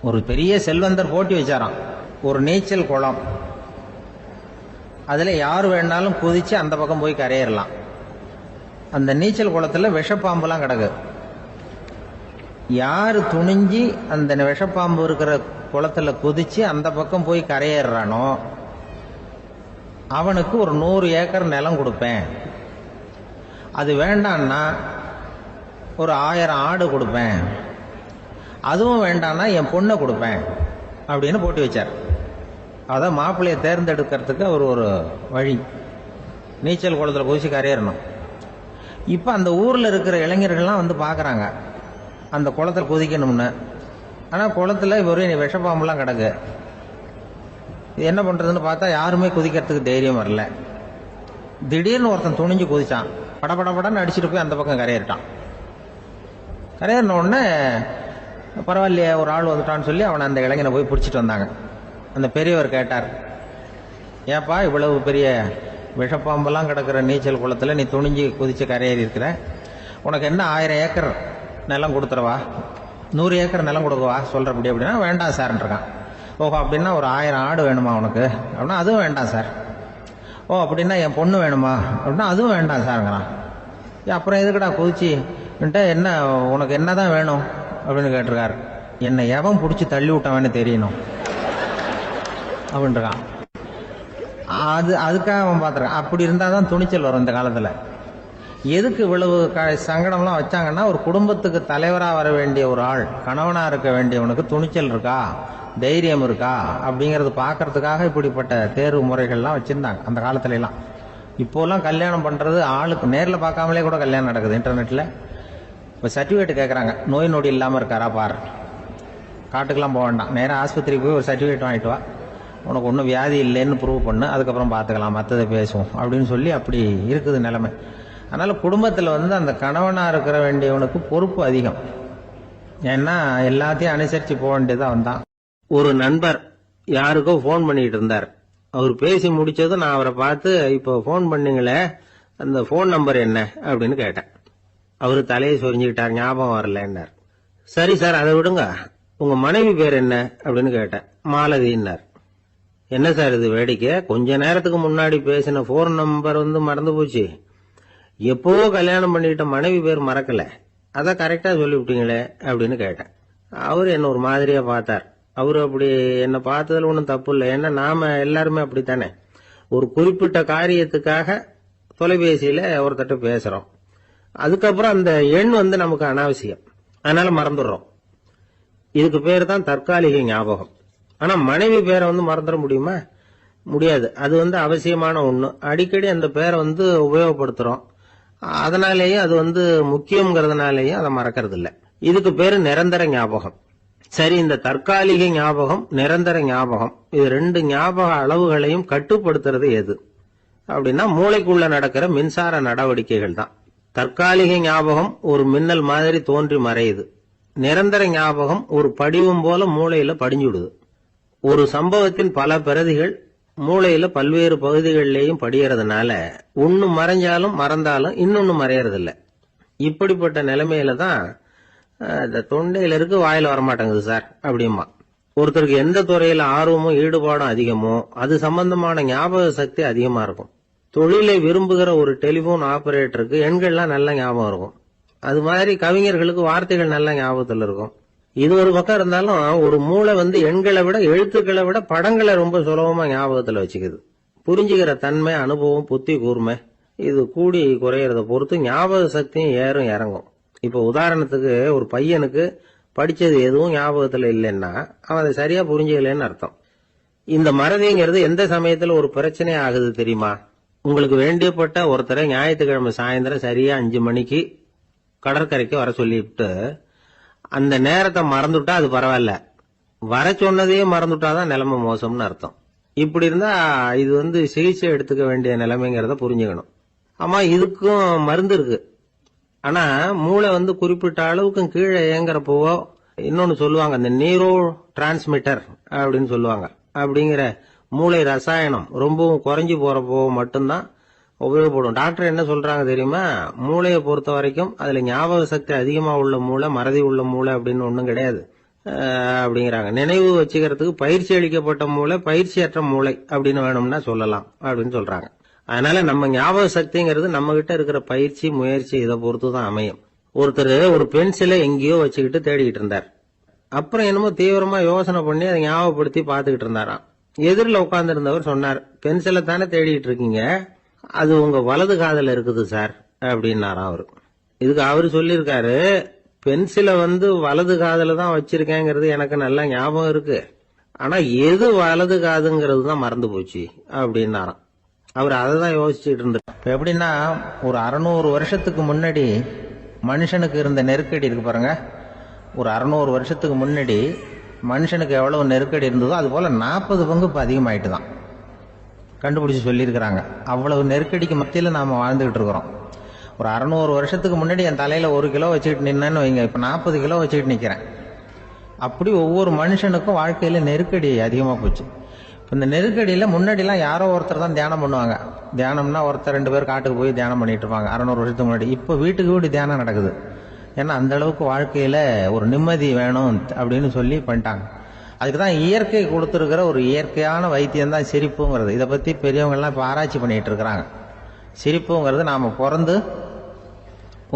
ஒரு பெரிய செல்வந்தர் போட்டி வச்சாராம், ஒரு நீச்சல் குளம், அதில் யார் வேணாலும் குதிச்சு அந்த பக்கம் போய் கரையிடலாம். அந்த நீச்சல் குளத்தில் விஷப்பாம்புலாம் கிடக்கு. யார் துணிஞ்சி அந்த விஷப்பாம்பு இருக்கிற குளத்துல குதிச்சு அந்த பக்கம் போய் கரையேறானோ அவனுக்கு ஒரு 100 ஏக்கர் நிலம் கொடுப்பேன். அது வேண்டான்னா ஒரு 1000 ஆடு கொடுப்பேன். அதுவும் வேண்டான்னா என் பொண்ணை கொடுப்பேன் அப்படின்னு போட்டி வச்சார். அதான் மாப்பிள்ளையை தேர்ந்தெடுக்கிறதுக்கு அவர் ஒரு வழி, நீச்சல் குளத்தில் குதிச்சு கரையேறணும். இப்போ அந்த ஊரில் இருக்கிற இளைஞர்கள்லாம் வந்து பார்க்குறாங்க அந்த குளத்தில் குதிக்கணும்னு. ஆனால் குளத்தில் ஒரே விஷப்பாம்புலாம் கிடக்கு. இது என்ன பண்ணுறதுன்னு பார்த்தா யாருமே குதிக்கிறதுக்கு தைரியம் வரல. திடீர்னு ஒருத்தன் துணிஞ்சு குதிச்சான். படபடன்னு அடிச்சுட்டு போய் அந்த பக்கம் கரையேறிட்டான். கரையேறின உடனே பரவாயில்லையே ஒரு ஆள் வந்துட்டான்னு சொல்லி அவனை அந்த இளைஞனை போய் பிடிச்சிட்டு வந்தாங்க. அந்த பெரியவர் கேட்டார், ஏப்பா இவ்வளவு பெரிய விஷப்பாம்பெல்லாம் கிடக்கிற நீச்சல் குளத்தில் நீ துணிஞ்சு குதிச்சு கரையேறி இருக்கிற, உனக்கு என்ன 1000 ஏக்கர் நிலம் கொடுத்துருவா, 100 ஏக்கர் நிலம் கொடுக்கவா சொல்கிறபடி அப்படின்னா, வேண்டாம் சார்ன்றான். ஓஹோ அப்படின்னா ஒரு 1000 ஆடு வேணுமா உனக்கு அப்படின்னா, அதுவும் வேண்டாம் சார். ஓ அப்படின்னா என் பொண்ணு வேணுமா அப்படின்னா, அதுவும் வேண்டாம் சாருங்கிறான். அப்புறம் எதுக்குடா குதிச்சுன்ட்டு, என்ன உனக்கு என்ன தான் வேணும் அப்படின்னு கேட்டிருக்காரு. என்னை எவன் பிடிச்சி தள்ளி விட்டவன்னு தெரியணும் அப்படின்றான். அதுக்காக அவன் பார்த்துருக்கான். அப்படி இருந்தால் தான் துணிச்சல் வரும் இந்த காலத்தில். எதுக்கு இவ்வளவு சங்கடம்லாம் வச்சாங்கன்னா, ஒரு குடும்பத்துக்கு தலைவராக வர வேண்டிய ஒரு ஆள், கணவனாக இருக்க வேண்டியவனுக்கு துணிச்சல் இருக்கா, தைரியம் இருக்கா அப்படிங்கிறது பார்க்கறதுக்காக இப்படிப்பட்ட தேர்வு முறைகள்லாம் வச்சுருந்தாங்க அந்த காலத்துலலாம். இப்போலாம் கல்யாணம் பண்ணுறது ஆளுக்கு நேரில் பார்க்காமலே கூட கல்யாணம் நடக்குது இன்டர்நெட்டில். இப்போ சர்டிஃபிகேட் கேட்குறாங்க, நோய் நொடி இல்லாமல் இருக்காரா பார், காட்டுக்கெலாம் போக வேண்டாம், நேராக ஆஸ்பத்திரிக்கு போய் ஒரு சர்டிஃபிகேட் வாங்கிட்டு வா, உனக்கு ஒன்றும் வியாதி இல்லைன்னு ப்ரூவ் பண்ணு, அதுக்கப்புறம் பார்த்துக்கலாம், மற்றதை பேசுவோம் அப்படின்னு சொல்லி அப்படி இருக்குது நிலைமை. அதனால் குடும்பத்தில் வந்து அந்த கணவனாக இருக்கிற வேண்டியவனுக்கு பொறுப்பு அதிகம். ஏன்னா எல்லாத்தையும் அனுசரித்து போக வேண்டியதாக வந்தான். ஒரு நண்பர் யாருக்கோ ஃபோன் பண்ணிட்டு இருந்தார். அவர் பேசி முடிச்சதும் நான் அவரை பார்த்து, இப்போ ஃபோன் பண்ணீங்களே அந்த ஃபோன் நம்பர் என்ன அப்படின்னு கேட்டேன். அவரு தலையை சொரிஞ்சுக்கிட்டார், ஞாபகம் வரலன்னார். சரி சார் அதை விடுங்க, உங்க மனைவி பேர் என்ன அப்படின்னு கேட்டேன். மாலதின்னார். என்ன சார் இது வேடிக்கை, கொஞ்ச நேரத்துக்கு முன்னாடி பேசின ஃபோன் நம்பர் வந்து மறந்து போச்சு, எப்போவோ கல்யாணம் பண்ணிக்கிட்ட மனைவி பேர் மறக்கல, அதான் கரெக்டா சொல்லிவிட்டீங்களே அப்படின்னு கேட்டேன். அவரு என்ன ஒரு மாதிரியா பார்த்தார். அவரு அப்படி என்ன பார்த்ததுல ஒன்றும் தப்பு இல்லை, ஏன்னா நாம எல்லாருமே அப்படித்தானே, ஒரு குறிப்பிட்ட காரியத்துக்காக தொலைபேசியில ஒருத்தட்ட பேசுறோம், அதுக்கப்புறம் அந்த எண் வந்து நமக்கு அனாவசியம், அதனால மறந்துடுறோம். இதுக்கு பேர் தான் தற்காலிக ஞாபகம். ஆனா மனைவி பேரை வந்து மறந்துட முடியுமா? முடியாது. அது வந்து அவசியமான ஒண்ணு. அடிக்கடி அந்த பேரை வந்து உபயோகப்படுத்துறோம், அதனாலேயும் அது வந்து முக்கியங்கிறதுனாலேயும் அதை மறக்கிறது இல்லை. இதுக்கு பேரு நிரந்தர ஞாபகம். சரி, இந்த தற்காலிக ஞாபகம், நிரந்தர ஞாபகம், இது 2 ஞாபக அளவுகளையும் கட்டுப்படுத்துறது எது அப்படின்னா, மூளைக்குள்ள நடக்கிற மின்சார நடவடிக்கைகள் தான். தற்காலிக ஞாபகம் ஒரு மின்னல் மாதிரி தோன்றி மறையுது. நிரந்தர ஞாபகம் ஒரு படிவம் போல மூளையில படிஞ்சுடுது. ஒரு சம்பவத்தின் பல பிரதிகள் மூளையில பல்வேறு பகுதிகளிலேயும் படியறதுனால ஒன்னு மறைஞ்சாலும் மறந்தாலும் இன்னொன்னு மறையறதில்ல. இப்படிப்பட்ட நிலைமையில தான் இந்த தொண்டையில இருக்கு வாயில வரமாட்டேங்குது சார் அப்படிமா. ஒருத்தருக்கு எந்த துறையில ஆர்வமும் ஈடுபாடும் அதிகமோ அது சம்பந்தமான ஞாபக சக்தி அதிகமா இருக்கும். தொழிலை விரும்புகிற ஒரு டெலிபோன் ஆபரேட்டருக்கு எண்கள்லாம் நல்ல ஞாபகம் இருக்கும். அது மாதிரி கவிஞர்களுக்கு வார்த்தைகள் நல்ல ஞாபகத்தில் இருக்கும். இது ஒரு பக்கம் இருந்தாலும் ஒரு மூளை எண்களை விட எழுத்துக்களை விட படங்களை ரொம்ப சுலபமா ஞாபகத்துல வச்சுக்குது. புரிஞ்சுக்கிற தன்மை, அனுபவம், புத்தி கூர்மை இது கூடி குறையறத பொறுத்து ஞாபக சக்தியும் ஏறும் இறங்கும். இப்ப உதாரணத்துக்கு ஒரு பையனுக்கு படிச்சது எதுவும் ஞாபகத்துல இல்லைன்னா அவன் அதை சரியா புரிஞ்சுக்கலன்னு அர்த்தம். இந்த மறதிங்கிறது எந்த சமயத்துல ஒரு பிரச்சனை ஆகுது தெரியுமா? உங்களுக்கு வேண்டியப்பட்ட ஒருத்தரை ஞாயிற்றுக்கிழமை சாயந்தரம் சரியா 5 மணிக்கு கடற்கரைக்கு வர சொல்லிவிட்டு அந்த நேரத்தை மறந்துட்டா அது பரவாயில்ல, வர சொன்னதையே மறந்துட்டாதான் நிலைமை மோசம்னு அர்த்தம். இப்படி இருந்தா இது சிகிச்சை எடுத்துக்க வேண்டிய நிலைமைங்கிறத புரிஞ்சுக்கணும். ஆமா, இதுக்கும் மருந்து இருக்கு. ஆனா மூளை குறிப்பிட்ட அளவுக்கு கீழே இயங்குறப்போ இன்னொன்னு சொல்லுவாங்க, இந்த நியூரோ டிரான்ஸ்மிட்டர் அப்படின்னு சொல்லுவாங்க. அப்படிங்கிற மூளை ரசாயனம் ரொம்பவும் குறைஞ்சு போறப்போ மட்டும்தான் உபயோகப்படும். டாக்டர் என்ன சொல்றாங்க தெரியுமா? மூளையை பொறுத்த வரைக்கும் அதுல ஞாபக சக்தி அதிகமா உள்ள மூளை, மறதி உள்ள மூளை அப்படின்னு ஒண்ணும் கிடையாது அப்படிங்கிறாங்க. நினைவு வச்சுக்கிறதுக்கு பயிற்சி அளிக்கப்பட்ட மூளை, பயிற்சியற்ற மூளை அப்படின்னு வேணும்னா சொல்லலாம் அப்படின்னு சொல்றாங்க. அதனால நம்ம ஞாபக சக்திங்கிறது நம்ம கிட்ட இருக்கிற பயிற்சி, முயற்சி இதை பொறுத்துதான் அமையும். ஒருத்தர் ஒரு பென்சிலை எங்கேயோ வச்சுக்கிட்டு தேடிக்கிட்டு இருந்தார். அப்புறம் என்னமோ தீவிரமா யோசனை பண்ணி அதை ஞாபகப்படுத்தி பாத்துக்கிட்டு இருந்தாராம். எதிரில் உட்கார்ந்து இருந்தவர் சொன்னார், பென்சிலை தானே தேடிட்டு இருக்கீங்க, அது உங்க வலது காதுல இருக்குது சார் அப்படின்னாராம் அவரு. இதுக்கு அவரு சொல்லியிருக்காரு, பென்சிலை வலது காதுல தான் வச்சிருக்கேங்கிறது எனக்கு நல்லா ஞாபகம் இருக்கு, ஆனா எது வலது காதுங்கிறது தான் மறந்து போச்சு அப்படின்னாராம். அவர் அதை தான் யோசிச்சுட்டு இருந்தார். இப்ப எப்படின்னா, ஒரு 600 வருஷத்துக்கு முன்னாடி மனுஷனுக்கு இருந்த நெருக்கடி இருக்கு பாருங்க. ஒரு 600 வருஷத்துக்கு முன்னாடி மனுஷனுக்கு எவ்வளவு நெருக்கடி இருந்ததோ அது போல 40 பங்கு இப்ப அதிகமாயிட்டு தான் கண்டுபிடிச்சு சொல்லியிருக்கிறாங்க. அவ்வளவு நெருக்கடிக்கு மத்தியில் நாம வாழ்ந்துகிட்டு இருக்கிறோம். ஒரு 600 வருஷத்துக்கு முன்னாடி என் தலையில 1 கிலோ வச்சுக்கிட்டு நின்னேன்னு வைங்க, இப்ப 40 கிலோ வச்சுக்கிட்டு நிக்கிறேன். அப்படி ஒவ்வொரு மனுஷனுக்கும் வாழ்க்கையில நெருக்கடி அதிகமா போச்சு. இந்த நெருக்கடியில முன்னாடிலாம் யாரோ ஒருத்தர் தான் தியானம் பண்ணுவாங்க. தியானம்னா ஒருத்தர் 2 பேர் காட்டுக்கு போய் தியானம் பண்ணிட்டு இருப்பாங்க 600 வருஷத்துக்கு முன்னாடி. இப்ப வீட்டுக்கு வீடு தியானம் நடக்குது. ஏன்னா அந்த அளவுக்கு வாழ்க்கையில ஒரு நிம்மதி வேணும் அப்படின்னு சொல்லி பண்ணிட்டாங்க. அதுக்குதான் இயற்கை கொடுத்துருக்கிற ஒரு இயற்கையான வைத்தியம் தான் சிரிப்புங்கிறது. இதை பத்தி பெரியவங்க எல்லாம் இப்ப ஆராய்ச்சி பண்ணிட்டு இருக்கிறாங்க. சிரிப்புங்கிறது நாம பிறந்து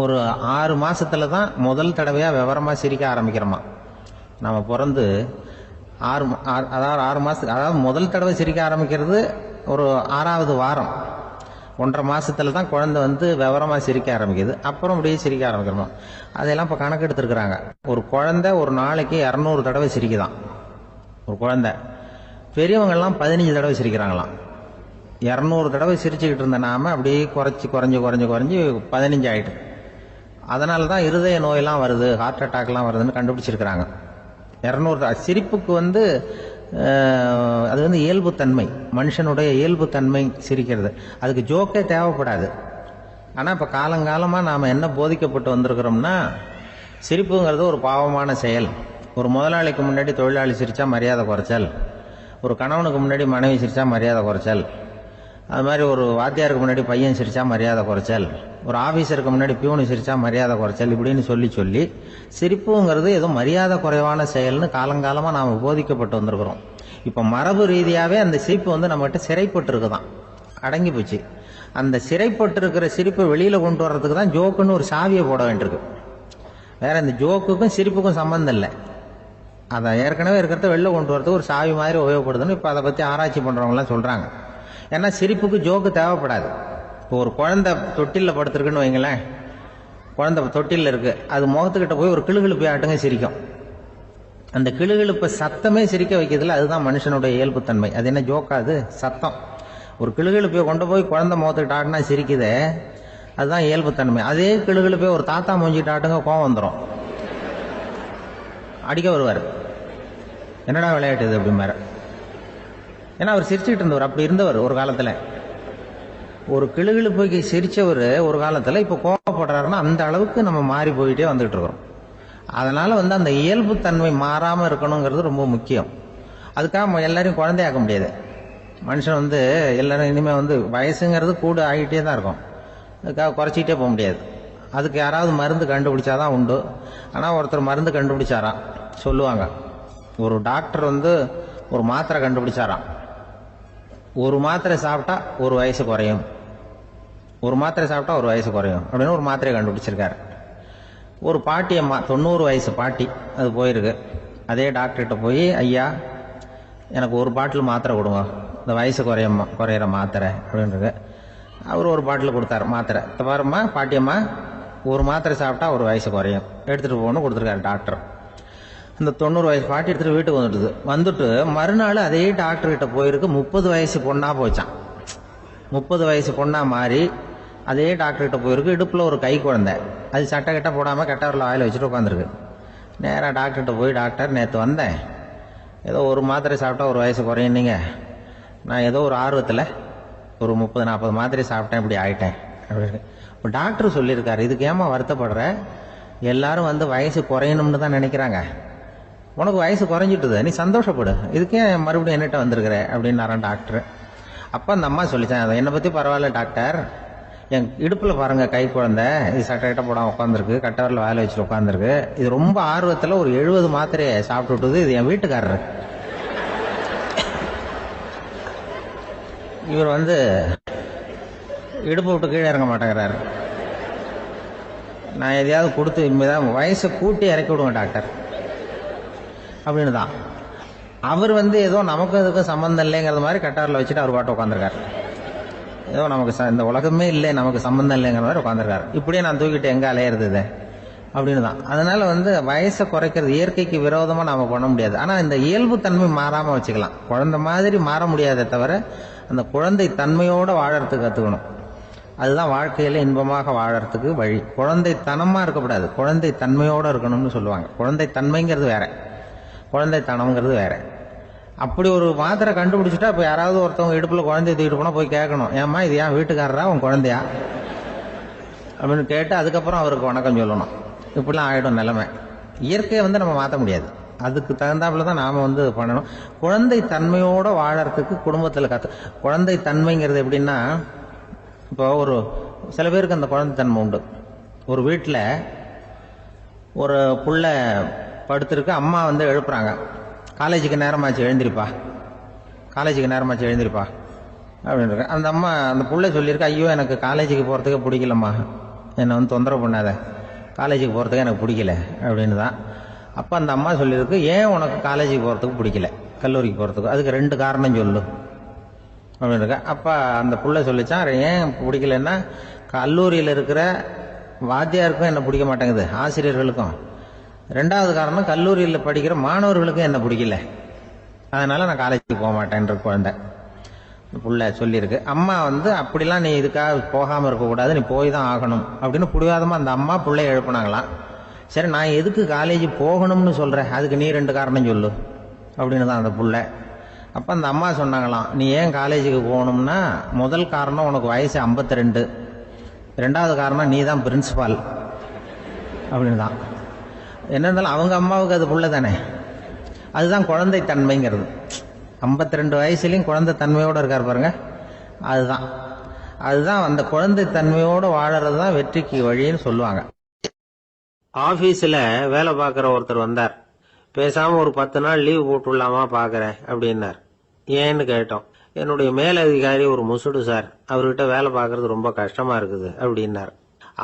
ஒரு 6 மாசத்துல தான் முதல் தடவையா விவரமா சிரிக்க ஆரம்பிக்கிறோமா. நாம பிறந்து 6 மாசத்துக்கு, அதாவது முதல் தடவை சிரிக்க ஆரம்பிக்கிறது ஒரு 6வது வாரம், 1.5 மாசத்துல தான் குழந்தை விவரமா சிரிக்க ஆரம்பிக்குது. அப்புறம் அப்படியே சிரிக்க ஆரம்பிக்கிறோம். அதெல்லாம் இப்ப கணக்கு எடுத்திருக்கிறாங்க. ஒரு குழந்தை ஒரு நாளைக்கு 200 தடவை சிரிக்குதான் ஒரு குழந்தை. பெரியவங்க எல்லாம் 15 தடவை சிரிக்கிறாங்களாம். 200 தடவை சிரிச்சுக்கிட்டு இருந்த நாம அப்படியே குறைஞ்சி 15 ஆயிட்டு. அதனாலதான் இருதய நோயெல்லாம் வருது, ஹார்ட் அட்டாக்லாம் வருதுன்னு கண்டுபிடிச்சிருக்கிறாங்க. 200 சிரிப்புக்கு அது இயல்புத்தன்மை, மனுஷனுடைய இயல்புத்தன்மை சிரிக்கிறது. அதுக்கு ஜோக்கே தேவைப்படாது. ஆனா இப்ப காலங்காலமா நாம என்ன போதிக்கப்பட்டு வந்திருக்கிறோம்னா, சிரிப்புங்கிறது ஒரு பாவமான செயல். ஒரு முதலாளிக்கு முன்னாடி தொழிலாளி சிரிச்சா மரியாதை குறைச்சல், ஒரு கணவனுக்கு முன்னாடி மனைவி சிரிச்சா மரியாதை குறைச்சல், அது மாதிரி ஒரு வாத்தியாருக்கு முன்னாடி பையன் சிரிச்சா மரியாதை குறைச்சல், ஒரு ஆபீசருக்கு முன்னாடி பியூனு சிரிச்சா மரியாதை குறைச்சல், இப்படின்னு சொல்லி சிரிப்புங்கிறது ஏதோ மரியாதை குறைவான செயல்னு காலங்காலமா நாம போதிக்கப்பட்டு வந்திருக்கிறோம். இப்ப மரபு ரீதியாவே அந்த சிரிப்பு நம்ம கிட்ட சிறைப்பட்டு இருக்குதான், அடங்கி போச்சு. அந்த சிறைப்பட்டு இருக்கிற சிரிப்பை வெளியில கொண்டு வர்றதுக்கு தான் ஜோக்குன்னு ஒரு சாவியை போட வேண்டியிருக்கு. வேற இந்த ஜோக்குக்கும் சிரிப்புக்கும் சம்பந்தம் இல்லை. அதை ஏற்கனவே இருக்கிறத வெளில கொண்டு வரதுக்கு ஒரு சாவி மாதிரி உபயோகப்படுதுன்னு இப்ப அதை பத்தி ஆராய்ச்சி பண்றவங்க எல்லாம் சொல்றாங்க. ஏன்னா சிரிப்புக்கு ஜோக்கு தேவைப்படாது. இப்போ ஒரு குழந்தை தொட்டில படுத்திருக்குன்னு வைங்களேன், குழந்தை தொட்டில இருக்கு, அது முகத்துக்கிட்ட போய் ஒரு கிளுகிழுப்பை ஆட்டுங்க சிரிக்கும். அந்த கிளுகிழுப்பை சத்தமே சிரிக்க வைக்கிறதுல அதுதான் மனுஷனுடைய இயல்புத்தன்மை. அது என்ன ஜோக்காது? சத்தம். ஒரு கிளுகிழுப்பையை கொண்டு போய் குழந்தை முகத்துக்கிட்ட ஆட்டினா சிரிக்குதே, அதுதான் இயல்புத்தன்மை. அதே கிளுகிழுப்பையை ஒரு தாத்தா மூஞ்சிட்டு ஆட்டுங்க, கோவம் வந்துடும், அடிக்க வருவார். என்னடா விளையாட்டு இது அப்படிமாரு. ஏன்னா அவர் சிரிச்சுக்கிட்டு இருந்தவர், அப்படி இருந்தவர் ஒரு காலத்துல. ஒரு கிளுகிழுப்பைக்கு சிரிச்சவர் ஒரு காலத்துல இப்ப கோவப்படுறாருன்னா அந்த அளவுக்கு நம்ம மாறி போயிட்டே வந்துட்டு இருக்கிறோம். அதனால அந்த இயல்புத்தன்மை மாறாம இருக்கணுங்கிறது ரொம்ப முக்கியம். அதுக்காக எல்லாரையும் குழந்தையாக்க முடியாது. மனுஷன் எல்லாரும் இனிமே வயசுங்கிறது கூட ஆகிட்டே தான் இருக்கும். அதுக்காக குறைச்சிக்கிட்டே போக முடியாது. அதுக்கு யாராவது மருந்து கண்டுபிடிச்சாதான் உண்டு. ஆனா ஒருத்தர் மருந்து கண்டுபிடிச்சாராம், சொல்லுவாங்க, ஒரு டாக்டர் வந்து ஒரு மாத்திரை கண்டுபிடிச்சாராம். ஒரு மாத்திரை சாப்பிட்டா ஒரு வயசு குறையும், ஒரு மாத்திரை சாப்பிட்டா ஒரு வயசு குறையும் அப்படின்னு ஒரு மாத்திரையை கண்டுபிடிச்சிருக்காரு. ஒரு பாட்டி அம்மா, 90 வயசு பாட்டி, அது போயிருக்கு. அதே டாக்டர்கிட்ட போய், ஐயா எனக்கு ஒரு பாட்டில் மாத்திரை கொடுங்க, இந்த வயசு குறையிற மாத்திரை அப்படின்றது. அவர் ஒரு பாட்டில் கொடுத்தாரு மாத்திரை. பாரும்மா பாட்டியம்மா, ஒரு மாத்திரை சாப்பிட்டா ஒரு வயசு குறையும், எடுத்துகிட்டு போகணும்னு கொடுத்துருக்காரு டாக்டர். இந்த 90 வயசு பாட்டி எடுத்துகிட்டு வீட்டுக்கு வந்துட்டு மறுநாள் அதே டாக்டர்கிட்ட போயிருக்கு. 30 வயசு பொண்ணாக போச்சான். 30 வயசு பொண்ணாக மாறி அதே டாக்டர்கிட்ட போயிருக்கு. இடுப்பில் ஒரு கை குழந்தை, அது சட்டை கட்ட போடாமல் கெட்டவரில் வாயில் வச்சுட்டு உட்காந்துருக்கு. நேராக டாக்டர்கிட்ட போய், டாக்டர் நேற்று வந்தேன், ஏதோ ஒரு மாத்திரை சாப்பிட்டா ஒரு வயசு குறையுன்னீங்க, நான் ஏதோ ஒரு ஆர்வத்தில் ஒரு 30-40 மாத்திரை சாப்பிட்டேன், இப்படி ஆகிட்டேன் அப்படின்னு. இப்போ டாக்டர் சொல்லியிருக்காரு, இதுக்கு ஏமா வருத்தப்படுற, எல்லாரும் வந்து வயசு குறையணும்னு தான் நினைக்கிறாங்க, உனக்கு வயசு குறைஞ்சிட்டுது, நீ சந்தோஷப்படு, இதுக்கே மறுபடியும் என்னட்ட வந்திருக்கிற அப்படின்னாரான் டாக்டர். அப்போ அந்த அம்மா சொல்லிச்சேன், அதை என்னை பற்றி பரவாயில்ல டாக்டர், என் இடுப்பில் பாருங்க கை குழந்தை, இது சட்டை கட்ட போடாமல் உட்காந்துருக்கு, கட்டவரில் வாயில் வச்சுட்டு உட்காந்துருக்கு, இது ரொம்ப ஆர்வத்தில் ஒரு 70 மாத்திரையை சாப்பிட்டு விட்டுது, இது என் வீட்டுக்காரரு. இவர் வந்து இடுப்பு விட்டு கீழே இறங்க மாட்டேங்கிறாரு. நான் எதையாவது கொடுத்து இனிமேதான் வயசை கூட்டி இறக்கி விடுவேன் டாக்டர் அப்படின்னு தான். அவர் வந்து ஏதோ நமக்கு அதுக்கும் சம்மந்தம் இல்லைங்கிறது மாதிரி கட்டாரில் வச்சுட்டு அவர் பாட்டு உட்காந்துருக்காரு. ஏதோ நமக்கு இந்த உலகமே இல்லை, நமக்கு சம்மந்தம் இல்லைங்கிற மாதிரி உட்காந்துருக்காரு. இப்படியே நான் தூக்கிட்டு எங்கே அலையிறது அப்படின்னு தான். அதனால வந்து வயசை குறைக்கிறது இயற்கைக்கு விரோதமாக நாம பண்ண முடியாது. ஆனால் இந்த இயல்பு தன்மை மாறாமல் வச்சுக்கலாம். குழந்தை மாதிரி மாற முடியாதே தவிர அந்த குழந்தை தன்மையோடு வாழறதுக்கு கற்றுக்கணும். அதுதான் வாழ்க்கையில் இன்பமாக வாழறதுக்கு வழி. குழந்தைத்தனமாக இருக்கக்கூடாது, குழந்தை தன்மையோடு இருக்கணும்னு சொல்லுவாங்க. குழந்தை தன்மைங்கிறது வேற, குழந்தைத்தனம்ங்கிறது வேற. அப்படி ஒரு மாத்திரை கண்டுபிடிச்சிட்டா இப்போ யாராவது ஒருத்தவங்க இடுப்பில் குழந்தைய தூக்கிட்டு போனால் போய் கேட்கணும், ஏம்மா இது ஏன் வீட்டுக்காரரா உன் குழந்தையா அப்படின்னு கேட்டு அதுக்கப்புறம் அவருக்கு வணக்கம் சொல்லணும். இப்படிலாம் ஆகிடும் நிலைமை. இயற்கையை வந்து நம்ம மாற்ற முடியாது, அதுக்கு தகுந்தாப்புல தான் நாம் வந்து பண்ணணும். குழந்தை தன்மையோடு வாழறதுக்கு குடும்பத்தில் குழந்தை தன்மைங்கிறது எப்படின்னா, இப்போ ஒரு சில பேருக்கு அந்த குழந்தை தன்மை உண்டு. ஒரு வீட்டில் ஒரு புள்ள படுத்திருக்கு, அம்மா வந்து எழுப்புறாங்க, காலேஜுக்கு நேரமாச்சு எழுந்திருப்பா, காலேஜுக்கு நேரமாச்சு எழுந்திருப்பா அப்படின்னு. அந்த அம்மா அந்த புள்ள சொல்லியிருக்கா, ஐயோ எனக்கு காலேஜுக்கு போகிறதுக்கே பிடிக்கலம்மா, என்னை வந்து தொந்தரவு பண்ணாத, காலேஜுக்கு போகிறதுக்கு எனக்கு பிடிக்கல அப்படின்னு தான். அப்போ அந்த அம்மா சொல்லியிருக்கு, ஏன் உனக்கு காலேஜுக்கு போகிறதுக்கு பிடிக்கல, கல்லூரிக்கு போகிறதுக்கு, அதுக்கு 2 காரணம் சொல்லு அப்படின்னு இருக்கா. அப்போ அந்த புள்ள சொல்லிச்சான், ஏன் பிடிக்கலன்னா கல்லூரியில் இருக்கிற வாத்தியாருக்கும் என்ன பிடிக்க மாட்டேங்குது, ஆசிரியர்களுக்கும். 2வது காரணம், கல்லூரியில் படிக்கிற மாணவர்களுக்கும் என்ன பிடிக்கல, அதனால நான் காலேஜுக்கு போக மாட்டேன்ற குழந்தை புள்ள சொல்லியிருக்கு. அம்மா வந்து அப்படிலாம் நீ இதுக்காக போகாமல் இருக்கக்கூடாது, நீ போய் தான் ஆகணும் அப்படின்னு புடிவாதமாக அந்த அம்மா பிள்ளைய எழுப்புனாங்களாம். சரி நான் எதுக்கு காலேஜ் போகணும்னு சொல்கிறேன், அதுக்கு நீ 2 காரணம் சொல்லு அப்படின்னு தான் அந்த புள்ள. அப்போ அந்த அம்மா சொன்னாங்களாம், நீ ஏன் காலேஜுக்கு போகணும்னா முதல் காரணம் உனக்கு வயசு 52, 2வது காரணம் நீ தான் பிரின்சிபால் அப்படின்னு தான். என்ன இருந்தாலும் அவங்க அம்மாவுக்கு அது புள்ள தானே, அதுதான் குழந்தை தன்மைங்கிறது. 52 வயசுலையும் குழந்தை தன்மையோடு இருக்கார் பாருங்க, அதுதான் அந்த குழந்தை தன்மையோடு வாழறது தான் வெற்றிக்கு வழின்னு சொல்லுவாங்க. ஆபீஸ்ல வேலை பார்க்குற ஒருத்தர் வந்தார். பேசாம ஒரு 10 நாள் லீவ் போட்டுடலாமா பாக்குறேன் அப்படின்னார். ஏன்னு கேட்டோம். என்னுடைய மேலதிகாரி ஒரு முசுடு சார், அவர்கிட்ட வேலை பார்க்கறது ரொம்ப கஷ்டமா இருக்குது அப்படின்னார்.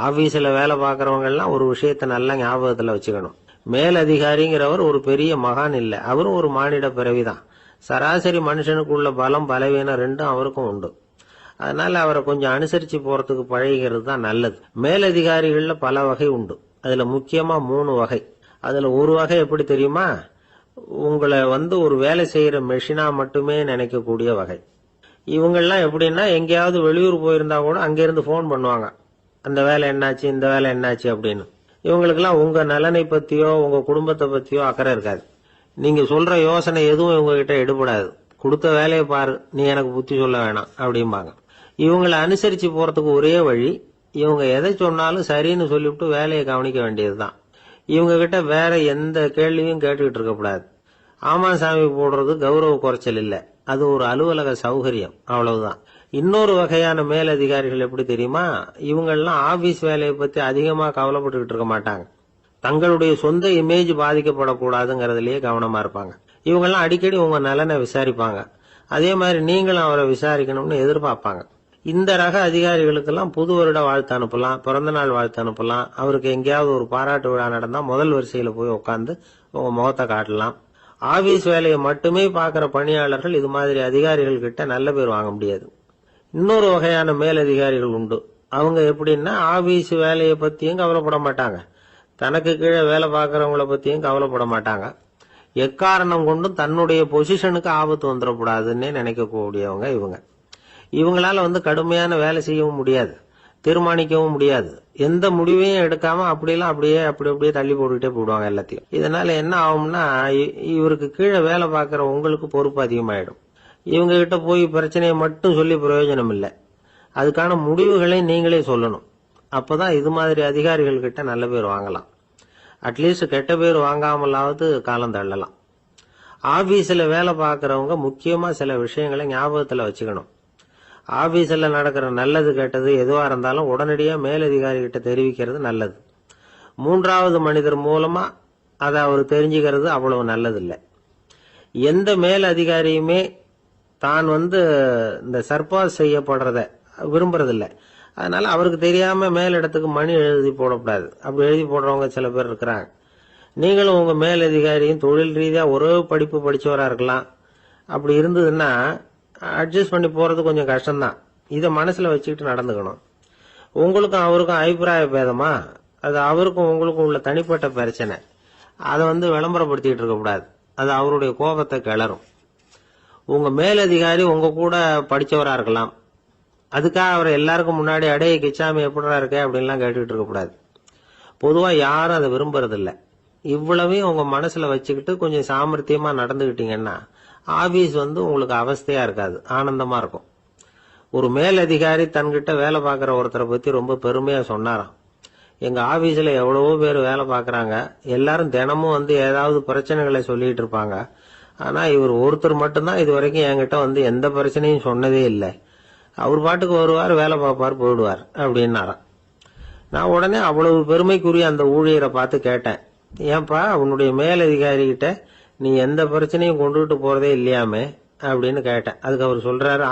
ஆபீஸ்ல வேலை பார்க்கறவங்க எல்லாம் ஒரு விஷயத்த நல்லா ஞாபகத்துல வச்சுக்கணும். மேலதிகாரிங்கிறவர் ஒரு பெரிய மகான் இல்ல, அவரும் ஒரு மானிட பிறவிதான். சராசரி மனுஷனுக்கு உள்ள பலம் பலவீனம் 2ம் அவருக்கும் உண்டு. அதனால அவரை கொஞ்சம் அனுசரிச்சு போறதுக்கு பழகிறது தான் நல்லது. மேலதிகாரிகள்ல பல வகை உண்டு, அதுல முக்கியமா 3 வகை. அதுல ஒரு வகை எப்படி தெரியுமா, உங்களை வந்து ஒரு வேலை செய்யற மெஷினா மட்டுமே நினைக்கக்கூடிய வகை. இவங்கெல்லாம் எப்படின்னா, எங்கேயாவது வெளியூர் போயிருந்தா கூட அங்கிருந்து போன் பண்ணுவாங்க, அந்த வேலை என்னாச்சு இந்த வேலை என்னாச்சு அப்படின்னு. இவங்களுக்கெல்லாம் உங்க நலனை பத்தியோ உங்க குடும்பத்தை பத்தியோ அக்கறை இருக்காது. நீங்க சொல்ற யோசனை எதுவும் இவங்க கிட்ட எடுபடாது. கொடுத்த வேலையை பாரு, நீ எனக்கு புத்தி சொல்ல வேணாம் அப்படிம்பாங்க. இவங்களை அனுசரிச்சு போறதுக்கு ஒரே வழி, இவங்க எதை சொன்னாலும் சரின்னு சொல்லிவிட்டு வேலையை கவனிக்க வேண்டியதுதான். இவங்க கிட்ட வேற எந்த கேள்வியும் கேட்டுக்கிட்டு இருக்கக்கூடாது. ஆமா சாமி போடுறது கௌரவ குறைச்சல் இல்ல, அது ஒரு அலுவலக சௌகரியம், அவ்வளவுதான். இன்னொரு வகையான மேலதிகாரிகள் எப்படி தெரியுமா, இவங்கெல்லாம் ஆபீஸ் வேலையை பத்தி அதிகமா கவலைப்பட்டுக்கிட்டு இருக்க மாட்டாங்க. தங்களுடைய சொந்த இமேஜ் பாதிக்கப்படக்கூடாதுங்கிறதுலயே கவனமா இருப்பாங்க. இவங்கெல்லாம் அடிக்கடி உங்க நலனை விசாரிப்பாங்க. அதே மாதிரி நீங்களும் அவரை விசாரிக்கணும்னு எதிர்பார்ப்பாங்க. இந்த ரக அதிகாரிகளுக்கெல்லாம் புது வருட வாழ்த்து அனுப்பலாம், பிறந்த நாள் வாழ்த்து அனுப்பலாம். அவருக்கு எங்கேயாவது ஒரு பாராட்டு விழா நடந்தா முதல் வரிசையில போய் உட்காந்து உங்க முகத்தை காட்டலாம். ஆபீஸ் வேலையை மட்டுமே பார்க்கிற பணியாளர்கள் இது மாதிரி அதிகாரிகள் கிட்ட நல்ல பேர் வாங்க முடியாது. இன்னொரு வகையான மேலதிகாரிகள் உண்டு. அவங்க எப்படின்னா ஆபீஸ் வேலையை பத்தியும் கவலைப்பட மாட்டாங்க, தனக்கு கீழே வேலை பார்க்கறவங்கள பத்தியும் கவலைப்பட மாட்டாங்க. எக்காரணம் கொண்டும் தன்னுடைய பொசிஷனுக்கு ஆபத்து வந்துடக்கூடாதுன்னு நினைக்கக்கூடியவங்க இவங்க. இவங்களால கடுமையான வேலை செய்யவும் முடியாது, தீர்மானிக்கவும் முடியாது. எந்த முடிவையும் எடுக்காம அப்படியே தள்ளி போட்டுக்கிட்டே போடுவாங்க எல்லாத்தையும். இதனால என்ன ஆகும்னா, இவருக்கு கீழே வேலை பார்க்கிற உங்களுக்கு பொறுப்பு அதிகமாயிடும். இவங்க கிட்ட போய் பிரச்சனையை மட்டும் சொல்லி பிரயோஜனம் இல்லை, அதுக்கான முடிவுகளை நீங்களே சொல்லணும். அப்பதான் இது மாதிரி அதிகாரிகள் கிட்ட நல்ல பேர் வாங்கலாம். அட்லீஸ்ட் கெட்ட பேர் வாங்காமலாவது காலம் தள்ளலாம். ஆபீஸ்ல வேலை பார்க்கறவங்க முக்கியமா சில விஷயங்களை ஞாபகத்துல வச்சுக்கணும். ஆபீஸ்ல நடக்கிற நல்லது கெட்டது எதுவா இருந்தாலும் உடனடியா மேலதிகாரி கிட்ட தெரிவிக்கிறது நல்லது. மூன்றாவது மனிதர் மூலமா அதை அவர் தெரிஞ்சுக்கிறது அவ்வளவு நல்லது இல்லை. எந்த மேல் அதிகாரியுமே தான் இந்த சர்பாஸ் செய்யப்படுறத விரும்புறதில்லை. அதனால அவருக்கு தெரியாம மேலிடத்துக்கு மணி எழுதி போடக்கூடாது. அப்படி எழுதி போடுறவங்க சில பேர் இருக்கிறாங்க. நீங்களும் உங்க மேலதிகாரியும் தொழில் ரீதியா ஒரே படிப்பு படிச்சவரா இருக்கலாம். அப்படி இருந்ததுன்னா அட்ஜஸ்ட் பண்ணி போறது கொஞ்சம் கஷ்டம்தான். இதை மனசுல வச்சுக்கிட்டு நடந்துக்கணும். உங்களுக்கும் அவருக்கும் அபிப்பிராய பேதமா, அது அவருக்கும் உங்களுக்கும் உள்ள தனிப்பட்ட பிரச்சனை. அதை விளம்பரப்படுத்திட்டு இருக்க கூடாது, அது அவருடைய கோபத்தை கிளறும். உங்க மேலதிகாரி உங்க கூட படிச்சவரா இருக்கலாம், அதுக்காக அவர் எல்லாருக்கும் முன்னாடி அடைய கிச்சாமி எப்படா இருக்க அப்படின்லாம் கேட்டுக்கிட்டு இருக்க கூடாது. பொதுவா யாரும் அதை விரும்புறதில்லை. இவ்வளவையும் உங்க மனசுல வச்சுக்கிட்டு கொஞ்சம் சாமர்த்தியமா நடந்துகிட்டீங்கன்னா ஆபீஸ் உங்களுக்கு அவஸ்தையா இருக்காது, ஆனந்தமா இருக்கும். ஒரு மேலதிகாரி தன்கிட்ட வேலை பார்க்கிற ஒருத்தரை பத்தி ரொம்ப பெருமையா சொன்னாராம். எங்க ஆபீஸ்ல எவ்வளவோ பேர் வேலை பார்க்கறாங்க, எல்லாரும் தினமும் ஏதாவது பிரச்சனைகளை சொல்லிட்டு இருப்பாங்க. ஆனா இவர் ஒருத்தர் மட்டும்தான் இது வரைக்கும் என்கிட்ட எந்த பிரச்சனையும் சொன்னதே இல்லை. அவர் பாட்டுக்கு வருவார், வேலை பார்ப்பார், போயிடுவார் அப்படின்னாராம். நான் உடனே அவ்வளவு பெருமைக்குரிய அந்த ஊழியரை பார்த்து கேட்டேன், ஏன்பா உன்னுடைய மேலதிகாரி கிட்ட நீ எந்த பிரச்சனையும் கொண்டுகிட்டு போறதே இல்லையாமே அப்படின்னு கேட்டேன். அதுக்கு அவர் சொல்றாரு,